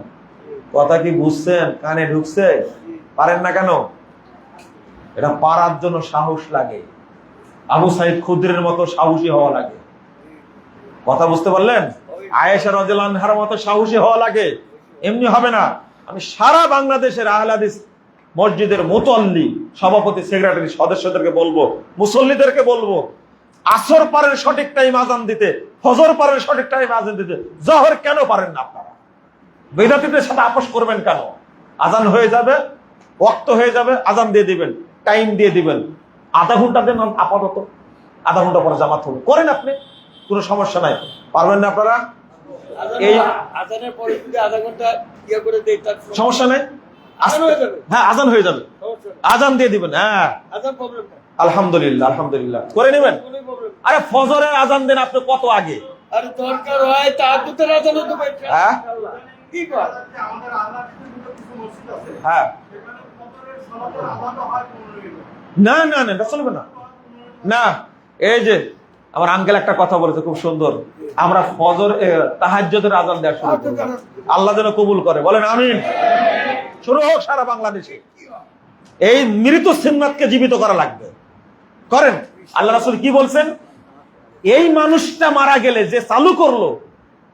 কথা কি বুঝছেন? কানে ঢুকছে? পারেন না কেন? এটা পারার জন্য সাহস লাগে। আবু সাইদ খুদরির মতো সাহসী হওয়া লাগে। কথা বুঝতে পারলেন? আয়েশা রাদিয়াল্লাহু আনহার মতো সাহসী হওয়া লাগে। এমনি হবে না। আমি সারা বাংলাদেশের আহলে হাদিস মসজিদের মুতল্লি, সভাপতি, সেক্রেটারি, সদস্যদেরকে বলবো, মুসল্লিদেরকে বলবো, আসর পারেন সঠিক টাইম আজান দিতে, ফজর পারেন সঠিক টাইম আজান দিতে, জোহর কেন পারেন না আপনারা? বেদাতীদের সাথে আপোষ করবেন কেন? আজান হয়ে যাবে, ওয়াক্ত হয়ে যাবে, আজান দিয়ে দিবেন, টাইম দিয়ে দিবেন, আধা ঘন্টা দেন আপাতত, আধা ঘন্টা পরে জামাত হবে, করেন আপনি, কোনো সমস্যা নাই। পারবেন না আপনারা? এই আজানের পরে যদি আধা ঘন্টা ইয়ে করে দেই তার সমস্যা নাই। হ্যাঁ, আজান হয়ে যাবে, আজান দিয়ে দিবেন। হ্যাঁ, আজান প্রবলেম না। আলহামদুলিল্লাহ, আলহামদুলিল্লাহ, করে নেবেন। আরে ফজরের আজান দেন আপনি কত আগে? আরে দরকার হয় তাহাজ্জুদের আজান তো ভাই। হ্যাঁ, কি কর? আমাদের আল্লাহর কিছু মসজিদ আছে, হ্যাঁ, সেখানে ফজরের সালাতের আজান হয় 15 মিনিট। না না না, এটা চলবে না। না, এই যে আমার আঙ্কেল একটা কথা বলেছে খুব সুন্দর, আমরা ফজর তাহাজ্জুদের আজান দেওয়া শুরু করব। আল্লাহ যেন কবুল করে, বলেন আমিন। শুরু হোক সারা বাংলাদেশে। এই মৃত সুন্নাতকে জীবিত করা লাগবে, করেন। আল্লাহ রাসূল কি বলছেন? এই মানুষটা মারা গেলে যে চালু করলো,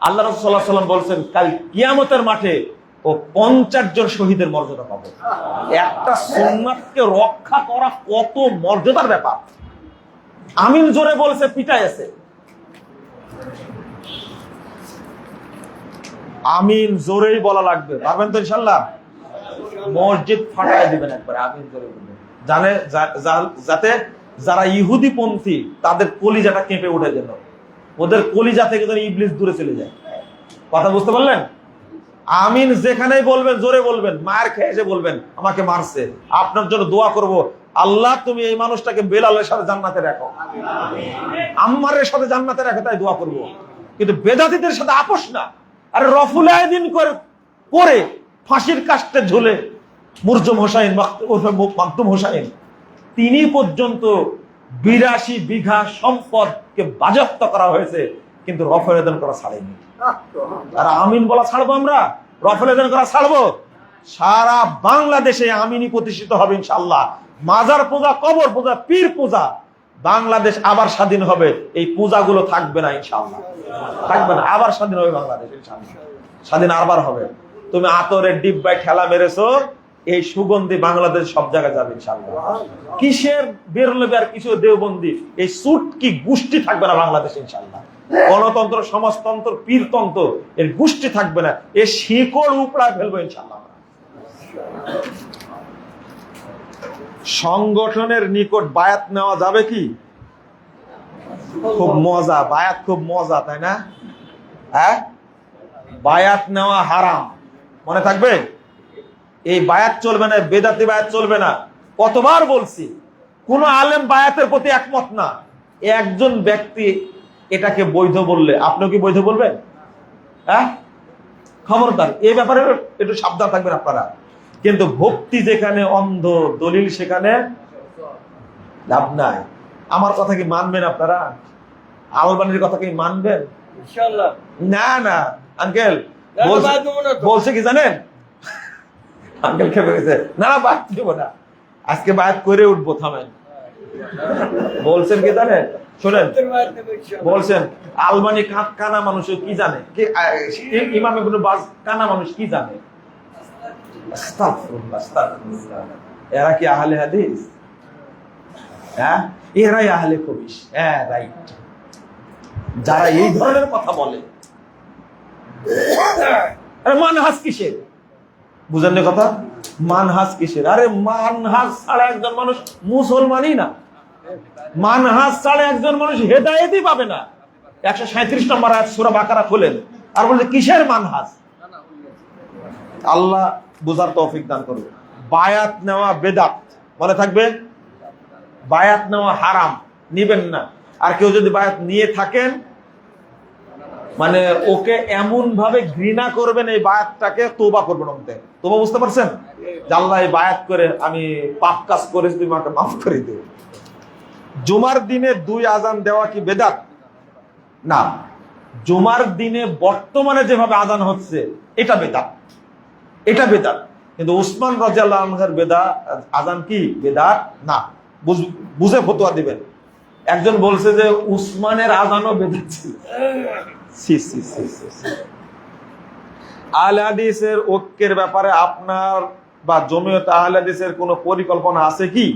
আল্লাহ রাসূল সাল্লাল্লাহু আলাইহি ওয়াসাল্লাম বলছেন কাল কিয়ামতের মাঠে ও 50 জন শহীদের মর্যাদা পাবে। একটা সুন্নাতকে রক্ষা করা কত মর্যাদার ব্যাপার। আমিন জোরে বলছে, পিটাই আছে। আমিন জোরেই বলা লাগবে, পারবেন তো ইনশাআল্লাহ? মসজিদ ফাটায় দিবেন একবার, আমিন জোরে বলবেন, জানে যাতে যারা ইহুদি পন্থী তাদের কলিজাটা কেঁপে উঠে, যেন ওদের কলিজা থেকে যেন ইবলিস দূরে চলে যায়। কথা বুঝতে পারলেন? আমিন যেখানেই বলবেন জোরে বলবেন, মায়ের খেয়ে এসে বলবেন আমাকে মারছে, আপনার জন্য দোয়া করব, আল্লাহ তুমি এই মানুষটাকে বেলালের সাথে জান্নাতে রাখো, আম্মারের সাথে জান্নাতে রাখো, তাই দোয়া করব। কিন্তু বেদাতীদের সাথে আপোষ না। আরে রফুল আয়দিন করে ফাঁসির কাস্টে ঝুলে মুরজম হোসাইন, মাকতুম হোসাইন, তিনি পর্যন্ত 82 বিঘা সম্পদকে বাজেয়াপ্ত করা হয়েছে, কিন্তু রফুল আয়দিন করা ছাড়েনি। আর আমিন বলা ছাড়বো আমরা? রফুল আয়দিন করা ছাড়বো? সারা বাংলাদেশে আমিনই প্রতিষ্ঠিত হবে ইনশাআল্লাহ। মাজার পূজা, কবর পূজা, পীর পূজা, বাংলাদেশ আবার স্বাধীন হবে। এই পূজাগুলো থাকবে না ইনশাআল্লাহ, থাকবে না, আবার স্বাধীন হবে বাংলাদেশ ইনশাআল্লাহ, স্বাধীন আবার হবে। তুমি আতরের ডিব্বায় ঠেলা মেরেছো, এই সুগন্ধি বাংলাদেশ সব জায়গায় যাবে ইনশাআল্লাহ। কিসের বেরলবে আর কিছু দেওবন্দি, এই সুট কি গোষ্ঠী থাকবে না বাংলাদেশ ইনশাআল্লাহ। গণতন্ত্র, সমাজতন্ত্র, পীরতন্ত্র এর গোষ্ঠী থাকবে না, এর শিকড় উপড়ায় ফেলবো ইনশাআল্লাহ। সংগঠনের নিকট বায়াত নেওয়া যাবে কি? খুব মজা, বায়াত খুব মজা, তাই না? হ্যাঁ, বায়াত নেওয়া হারাম, মনে থাকবে। এই বায়াত চলবে না, বেদাতি বায়াত চলবে না। কতবার বলছি, কোন আলেম বায়াতের প্রতি একমত না। একজন ব্যক্তি এটাকে বৈধ বললে আপনিও কি বৈধ বলবেন? হ্যাঁ, খবরদার, এই ব্যাপারে একটু সাবধান থাকবেন আপনারা। কিন্তু ভক্তি যেখানে অন্ধ, দলিল সেখানে লাভ নাই। আমার কথা কি মানবেন আপনারা? আলবানির কথা কি মানবেন? ইনশাআল্লাহ না না, আঙ্কেল বলছে কি জানেন? আঙ্কেল খেপে গেছে, না না বাদ দিব না, আজকে বায়াত করে উঠবো, থামেন। বলছেন কি জানেন? শোনেন, তোর মায়ের নেবে ইনশাআল্লাহ। বলছেন আলবানি কানা মানুষ কি জানে, কি ইমাম ইবনে বাজ কানা মানুষ কি জানে? আস্তাগফিরুল্লাহ, আস্তাগফিরুল্লাহ। এরা কি আহলে হাদিস? হ্যাঁ, এরাই আহলে কবিশ। হ্যাঁ, রাইট। যারা এই ধরনের কথা বলে, আরে মানহাজ কিসের? বুঝেন না কথা? মানহাজ কিসের? আরে মানহাজ ছাড়া একজন মানুষ মুসলমানই না। মানহাজ ছাড়া একজন মানুষ হেদায়েতই পাবে না। 137 নম্বর আয়াত সূরা বাকারা খোলেন আর বলে কিসের মানহাজ? আল্লাহ বুঝার তৌফিক দান করবে। বায়াত নেওয়া বেদাত, মনে থাকবে। বায়াত নেওয়া হারাম, নিবেন না। আর কেউ যদি বায়াত নিয়ে থাকেন, মানে ওকে এমন ভাবে ঘৃণা করবেন এই বায়াতটাকে, তওবা করবেন। ওকে তওবা, বুঝতে পারছেন? যে আল্লাহ এই বায়াত করে আমি পাপ কাজ করেছি, তুমি আমাকে মাফ করে দিও। জুমার দিনে 2 আজান দেওয়া কি বেদাত? না। জুমার দিনে বর্তমানে যেভাবে আজান হচ্ছে এটা বেদাত, এটা বেদাত। কিন্তু উসমান রাদিয়াল্লাহু আনহুর আজান কি বেদাত না। বুঝে ফতোয়া দিবেন। একজন বলছে যে উসমানের আজানও বেদাত ছিল। আহলে হাদিসের ঐক্যের ব্যাপারে আপনার বা জমিয়ত আহলে হাদিসের কোনো পরিকল্পনা আছে কি?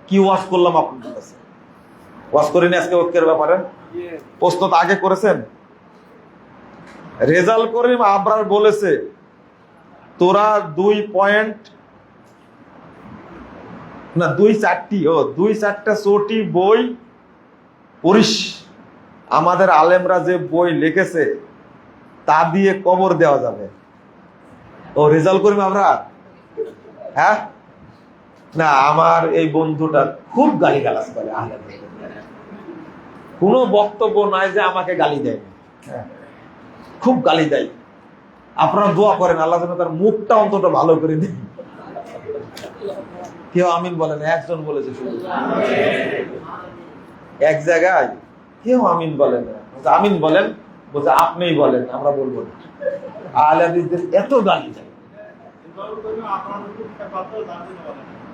কি ওয়াজ করলাম আপনাদের কাছে? ওয়াজ করিনি আজকে ঐক্যের ব্যাপারে? প্রশ্ন তো আগে করেছেন। রেজাল করিম আবরার বলেছে তোরা 2-4টা চটি বই পড়িস। আমাদের আলেমরা যে বই লিখেছে তা দিয়ে কবর দেওয়া যাবে। ও রেজাল করিম আমরা, হ্যাঁ না, আমার এই বন্ধুটা খুব গালিগালাজ করে। কোনো বক্তব্য নাই যে আমাকে গালি দেয়, খুব গালি দেয়। আপনারা দোয়া করেন আল্লাহ যেন তার মুখটা অন্তত ভালো করে দেন। কেউ আমিন বলেন? একজন বলেছে শুধু, এক জায়গায় কেউ আমিন বলেন না। আমিন বলেন, বলছে আপনিই বলেন, আমরা বলবো না। আহলে হাদিসদের এত গালি দেয়,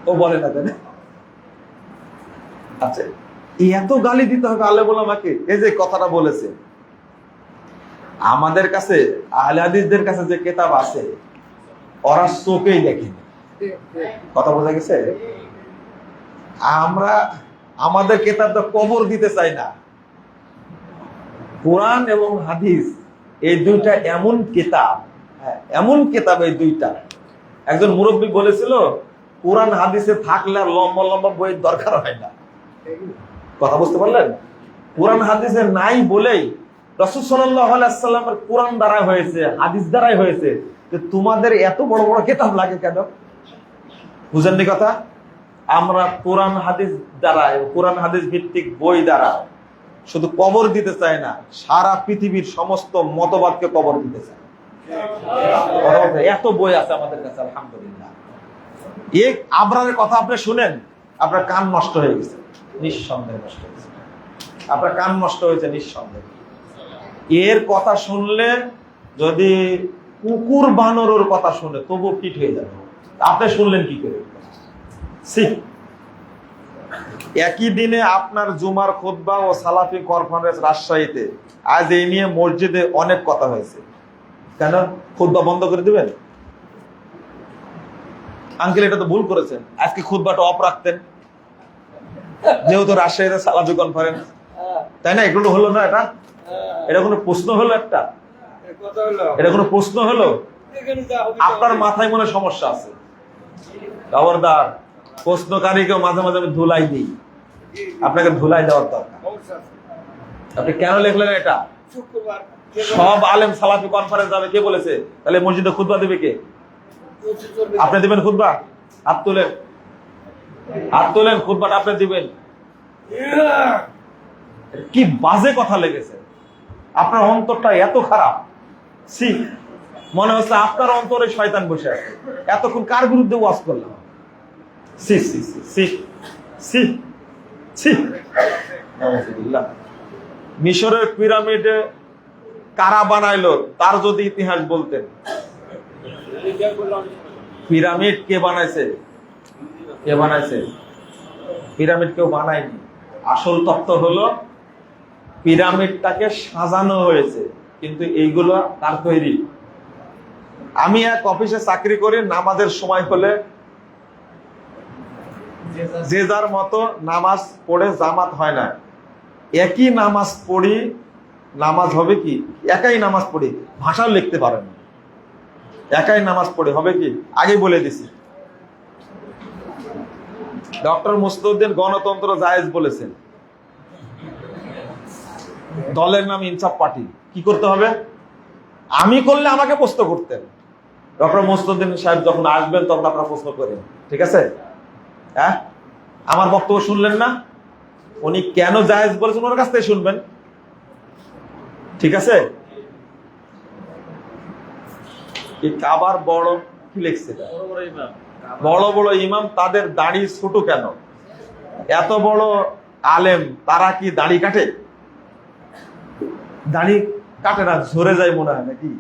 ও বলে না তাই না? আচ্ছা, এত গালি দিতে হবে আলে ওলামাকে? এই যে কথাটা বলেছে, আমাদের কাছে আহলে হাদিসদের কাছে যে কিতাব আছে ওরা চোখেই দেখেনি। কথা বোঝা গেছে? আমরা আমাদের কিতাবটা কবর দিতে চাই না। কোরআন এবং হাদিস এই দুইটা এমন কিতাব, এমন কিতাব এই দুইটা। একজন মুরব্বী বলেছিল কোরআন হাদিসে থাকলে আর লম্বা লম্বা বইয়ের দরকার হয় না। কথা বুঝতে পারলেন? কোরআন হাদিসে নাই বলেই রাসূল সাল্লাল্লাহু আলাইহি ওয়াসাল্লামের কোরআন দ্বারা হয়েছে, হাদিস দ্বারাই হয়েছে। তো তোমাদের এত বড় বড় কিতাব লাগে কেন? বুঝেননি কথা? আমরা কোরআন হাদিস দ্বারা, কোরআন হাদিস ভিত্তিক বই দ্বারা শুধু কবর দিতে চাই না, সারা পৃথিবীর সমস্ত মতবাদকে কবর দিতে চাই। এত বই আছে আমাদের কাছে আলহামদুলিল্লাহ। এই আবরারের কথা আপনি শুনেন, আপনার কান নষ্ট হয়ে গেছে, নিঃসন্দেহে নষ্ট হয়েছে। আপনার কান নষ্ট হয়েছে নিঃসন্দেহে। এর কথা শুনলে যদি কুকুর বানরের কথা শুনে তবু পিঠ হয়ে যাবে। আপনি শুনলেন কি করে? একই দিনে আপনার জুমার খুতবা ও সালাফি কনফারেন্স রাজশাহীতে। আজ এই নিয়ে মসজিদে অনেক কথা হয়েছে। কেন খুতবা বন্ধ করে দিবেন? আঙ্কেল এটা তো ভুল করেছেন, আজকে খুতবাটা অফ রাখতেন, যেহেতু রাজশাহীতে সালাফি কনফারেন্স, তাই না? এগুলো হলো না? এটা কোনো প্রশ্ন হলো? এটা কোনো প্রশ্ন হলো? আপনার মাথায় মনে সমস্যা আছে। খবরদার, প্রশ্নকারীকেও মাঝে মাঝে আমি ধুলাই দিই, আপনাকে ধুলাই দেওয়ার দরকার। আপনি কেন লিখলেন এটা? সব আলেম সালাফি কনফারেন্স যাবে, কে বলেছে? তাহলে মসজিদে খুতবা দিবে কে? আপনি দিবেন খুতবা? হাত তোলেন, হাত তোলেন, খুতবাটা আপনি দিবেন। কি বাজে কথা লেগেছে! আপনার অন্তরটা এত খারাপ, মনে হচ্ছে আপনার অন্তরে শয়তান বসে আছে। এতক্ষণ কার বিরুদ্ধে ওয়াজ করলাম? মিশরের পিরামিডে কারা বানাইলো তার যদি ইতিহাস বলতেন। পিরামিড কে বানাইছে? কে বানাইছে? পিরামিড কেউ বানায়নি। আসল তত্ত্ব হলো পিরামিডটাকে সাজানো হয়েছে, কিন্তু এইগুলো তার তৈরি। আমি এক অফিসে চাকরি করি, নামাজের সময় হলে যে যার মতো নামাজ পড়ে জামাত হয় না, একই নামাজ পড়ি, নামাজ হবে কি, একাই নামাজ পড়ি, ভাষাও লিখতে পারেন না, একাই নামাজ পড়ে হবে কি, আগেই বলে দিছি। ডক্টর মুস্তাউদ্দিন গণতন্ত্র জায়েজ বলেছেন, দলের নাম ইনসাফ পার্টি। কি করতে হবে? আমি করলে আমাকে প্রশ্ন করতেন, ডক্টর মুস্তাউদ্দিন সাহেব যখন আসবেন তখন আপনারা প্রশ্ন করেন, ঠিক আছে? হ্যাঁ, আমার বক্তব্য শুনলেন না, উনি কেন জায়েজ বলেছেন ওনার কাছ থেকে শুনবেন, ঠিক আছে? কাবার বড় কি লিখছে, বড় বড় ইমাম তাদের দাড়ি ছোট কেন? এত বড় আলেম তারা কি দাড়ি কাটে? দাড়ি কাটে না, ঝরে যায় মনে হয় নাকি?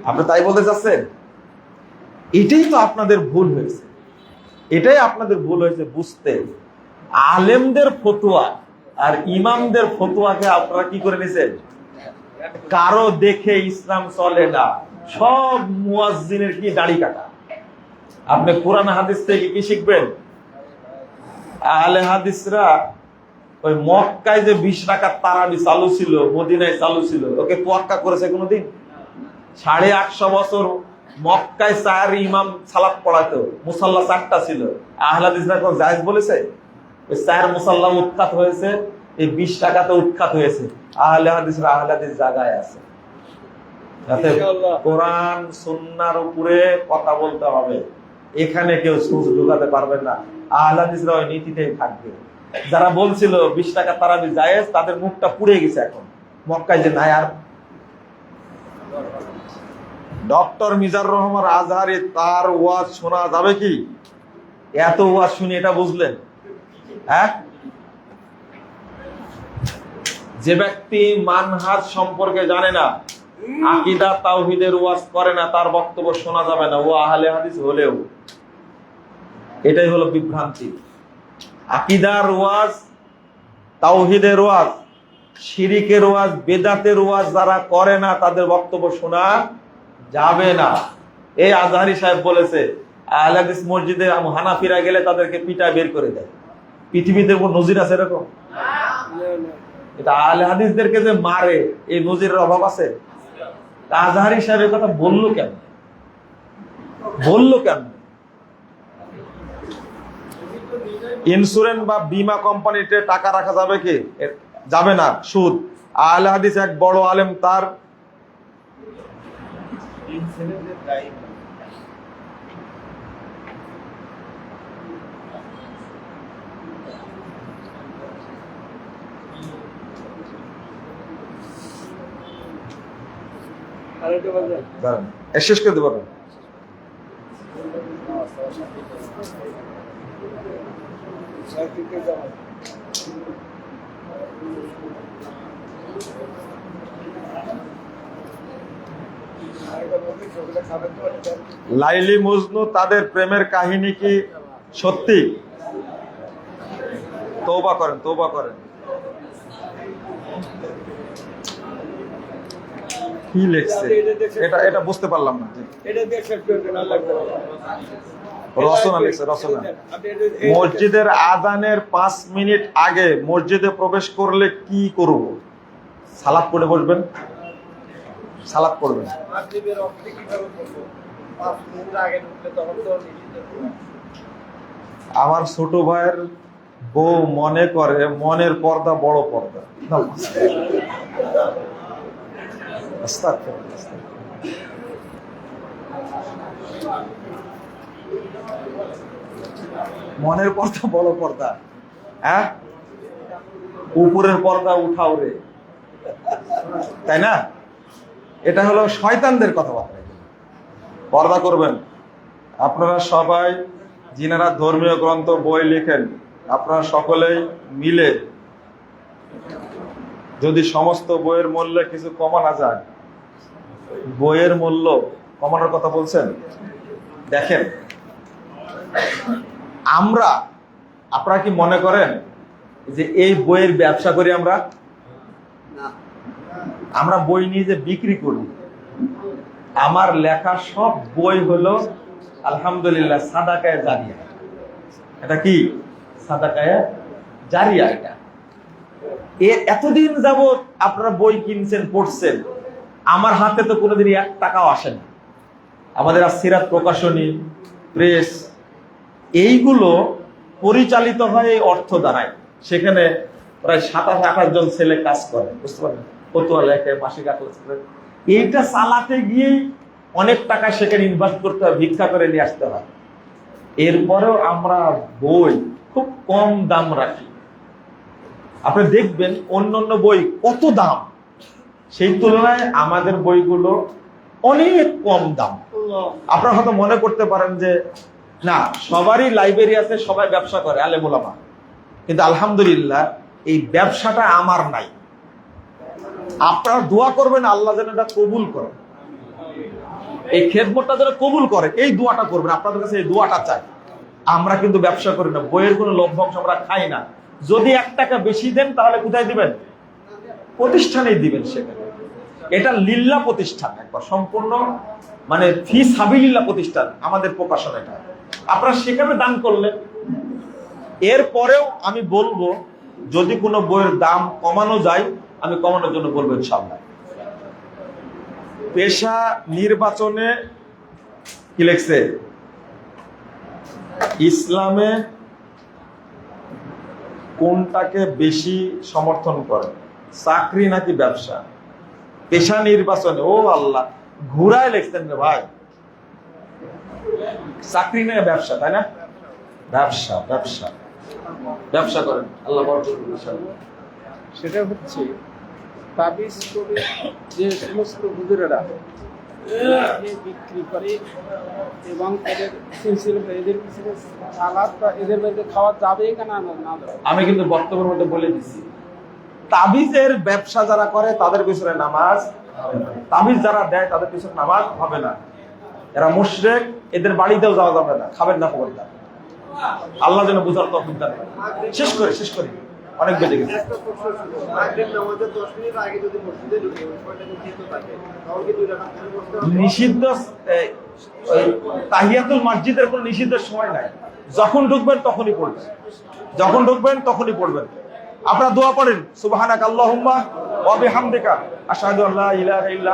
আপনি তাই বলতে চাচ্ছেন? এটাই তো আপনাদের ভুল হয়েছে, এটাই আপনাদের ভুল হয়েছে বুঝতে। আলেমদের ফতোয়া আর ইমামদের ফতোয়াকে আপনারা কি করে নিছেন? কারো দেখে ইসলাম চলে না। সব মুয়াজ্জিনের কি দাড়ি কাটা? আপনি কোরআন হাদিস থেকে কি শিখবেন? আহলে হাদিসরা ওই মক্কায় যে 20 রাকাত তারাবি চালু ছিল, মদিনায় চালু ছিল, ওকে তোয়াক্কা করেছে কোনোদিন? 850 বছর মক্কায় 4 ইমাম সালাত পড়াতো, মুসাল্লা 4টা ছিল। আহলে হাদিসরা কোন জায়েজ বলেছে? ওই 4 মুসাল্লা উৎখাত হয়েছে, এই 20 টাকাতে উৎখাত হয়েছে। আহলে হাদিসরা আহলে হাদিস জায়গায় আছে, যাতে কোরআন সুন্নাহর উপরে কথা বলতে হবে, এখানে কেউ সুজ ঢুকাতে পারবে না। আহলে হাদিসরা ওই নীতিতেই থাকবে। যারা বলছিল 20 টাকা তারাবি জায়েজ, তাদের মুখটা পুড়ে গেছে এখন মক্কায় যে নাই আর। ডক্টর মিজানুর রহমান আজহারি, তার ওয়াজ শোনা যাবে কি? এত ওয়াজ শুনি এটা বুঝলেন? হ্যাঁ, যে ব্যক্তি মানহাজ সম্পর্কে জানে না, আকীদা তাওহীদের ওয়াজ করে না, তার বক্তব্য শোনা যাবে না, ও আহলে হাদিস হলেও। এটাই হলো বিভ্রান্তি। আকীদার ওয়াজ, তাওহীদের ওয়াজ, শিরিকের ওয়াজ, বেদাতের ওয়াজ যারা করে না, তাদের বক্তব্য শোনা যাবে না। এই আজহারি সাহেব বলেছে, আহলে হাদিস মসজিদে হানাফিরা গেলে তাদেরকে পিটায় বের করে দেয়। পৃথিবীতে কোন নজির আছে এরকম? এটা আহলে হাদিসদেরকে যে মারে, এই নজিরের অভাব আছে? আজহারি সাহেব এই কথা বললো কেন? বললো কেন? ইন্স্যুরেন্স বা বীমা কোম্পানিতে টাকা রাখা যাবে কি? যাবে না, সুদ। আহলে হাদিস এক বড় আলেম, তার শেষ করে দেবো। লাইলি মজনু তাদের প্রেমের কাহিনী কি সত্যি? তওবা করেন, তওবা করেন। কি লেখছে এটা? এটা বুঝতে পারলাম না। রচনা লেখছে, রচনা। মসজিদের আযানের 5 মিনিট আগে মসজিদে প্রবেশ করলে কি করব? সালাত পড়ে বসবেন, সালাত পড়বেন। আমার ছোট ভাইয়ের বউ মনে করে মনের পর্দা বড় পর্দা। মনের পর্দা বড় পর্দা, হ্যাঁ? উপরের পর্দা উঠাও রে, তাই না? এটা হলো শয়তানদের কথাবার্তা। পর্দা করবেন। আপনারা সবাই যিনারা ধর্মীয় গ্রন্থ বই লেখেন, আপনারা সকলেই মিলে যদি সমস্ত বইয়ের মূল্যে কিছু কমানো যায়, বইয়ের মূল্য কমানোর কথা বলছেন। দেখেন, আমরা আপনারা কি মনে করেন যে এই বইয়ের ব্যবসা করি আমরা? আমরা বই নিয়ে যে বিক্রি করি, আমার লেখা সব বই হলো আলহামদুলিল্লাহ সাদাকায়ে জারিয়া। এটা কি সাদাকায়ে জারিয়া? এটা এতদিন যাবত আপনারা বই কিনছেন, পড়ছেন, আমার হাতে তো কোনোদিন 1 টাকাও আসেনি। আমাদের সিরাত প্রকাশনী, প্রেস, এইগুলো পরিচালিত হয় এই অর্থ দ্বারাই। সেখানে প্রায় 27-28 জন ছেলে কাজ করে, বুঝতে পারলেন? ফতোয়া লেখে, মাসিক ক্লাস করে। এইটা চালাতে গিয়েই অনেক টাকা সেখানে ইনভেস্ট করতে হয়, ভিক্ষা করে নিয়ে আসতে হয়। এরপরেও আমরা বই খুব কম দাম রাখি। আপনি দেখবেন অন্যান্য বই কত দাম, সেই তুলনায় আমাদের বইগুলো অনেক কম দাম। আপনারা হয়তো মনে করতে পারেন যে না, সবারই লাইব্রেরি আছে, সবাই ব্যবসা করে, আলেম ওলামা, কিন্তু আলহামদুলিল্লাহ এই ব্যবসাটা আমার নাই। আপনারা দোয়া করবেন আল্লাহ যেন এটা কবুল করে, এই খেদমতটা যেন কবুল করে, এই দোয়াটা করবেন। আপনাদের কাছে এই দোয়াটা চাই। আমরা কিন্তু ব্যবসা করি না, বইয়ের কোনো লভ্যাংশ আমরা খাই না। যদি 1 টাকা বেশি দেন তাহলে কোথায় দিবেন? প্রতিষ্ঠানেই দিবেন। সেখানে এটা লিল্লাহ প্রতিষ্ঠান, একবার সম্পূর্ণ মানে ফি সাবিলিল্লাহ প্রতিষ্ঠান আমাদের প্রকাশন। এটা আপনারা সেখানে দান করলেন। এরপরেও আমি বলবো যদি কোনো বইয়ের দাম কমানো যায়, আমি কমানোর জন্য বলবো ইনশাআল্লাহ। পেশা নির্বাচনে কি লেখছে? ইসলামে কোনটাকে বেশি সমর্থন করে, চাকরি নাকি ব্যবসা? পেশা নির্বাচনে, ও আল্লাহ, ঘুরায় লিখতেন রে ভাই। চাকরি না ব্যবসা, তাই না? ব্যবসা, ব্যবসা, ব্যবসা করেন, আল্লাহ বরকত করুন ইনশাআল্লাহ। সেটা হচ্ছে তাবিজ করে যে সমস্ত হুজুরেরা বিক্রি করে এবং এদের সিলসিলা, এদের পিছনে সালাদ বা এদের বাড়িতে খাওয়া যাবে কেনা না যাবে? আমি কিন্তু বক্তব্যের মধ্যে বলে দিচ্ছি, তাবিজের ব্যবসা যারা করে তাদের পিছনে নামাজ, তাবিজ যারা দেয় তাদের পিছনে নামাজ হবে না। এরা মুশরিক, এদের বাড়িতেও যাওয়া যাবে না, খাবেন না, খবর না। আল্লাহ যেন বুঝার তৌফিক দান করেন। শেষ করি, অনেক বেজে গেছে। একটা প্রশ্ন ছিল, মাগরিব নামাজের 10 মিনিট আগে যদি মসজিদে ঢুকে ওই সময়টা নিষিদ্ধ থাকে, তাহলে কি 2 রাকাত করে বসতে হবে? নিষিদ্ধ তাহিয়াতুল মসজিদের কোনো নিষিদ্ধ সময় নাই। যখন ঢুকবেন তখনই পড়বেন, যখন ঢুকবেন তখনই পড়বেন। আপনারা দোয়া পড়েন, সুবহানাক আল্লাহুম্মা ওয়া বিহামদিকা আশহাদু আল্লা ইলাহা ইল্লা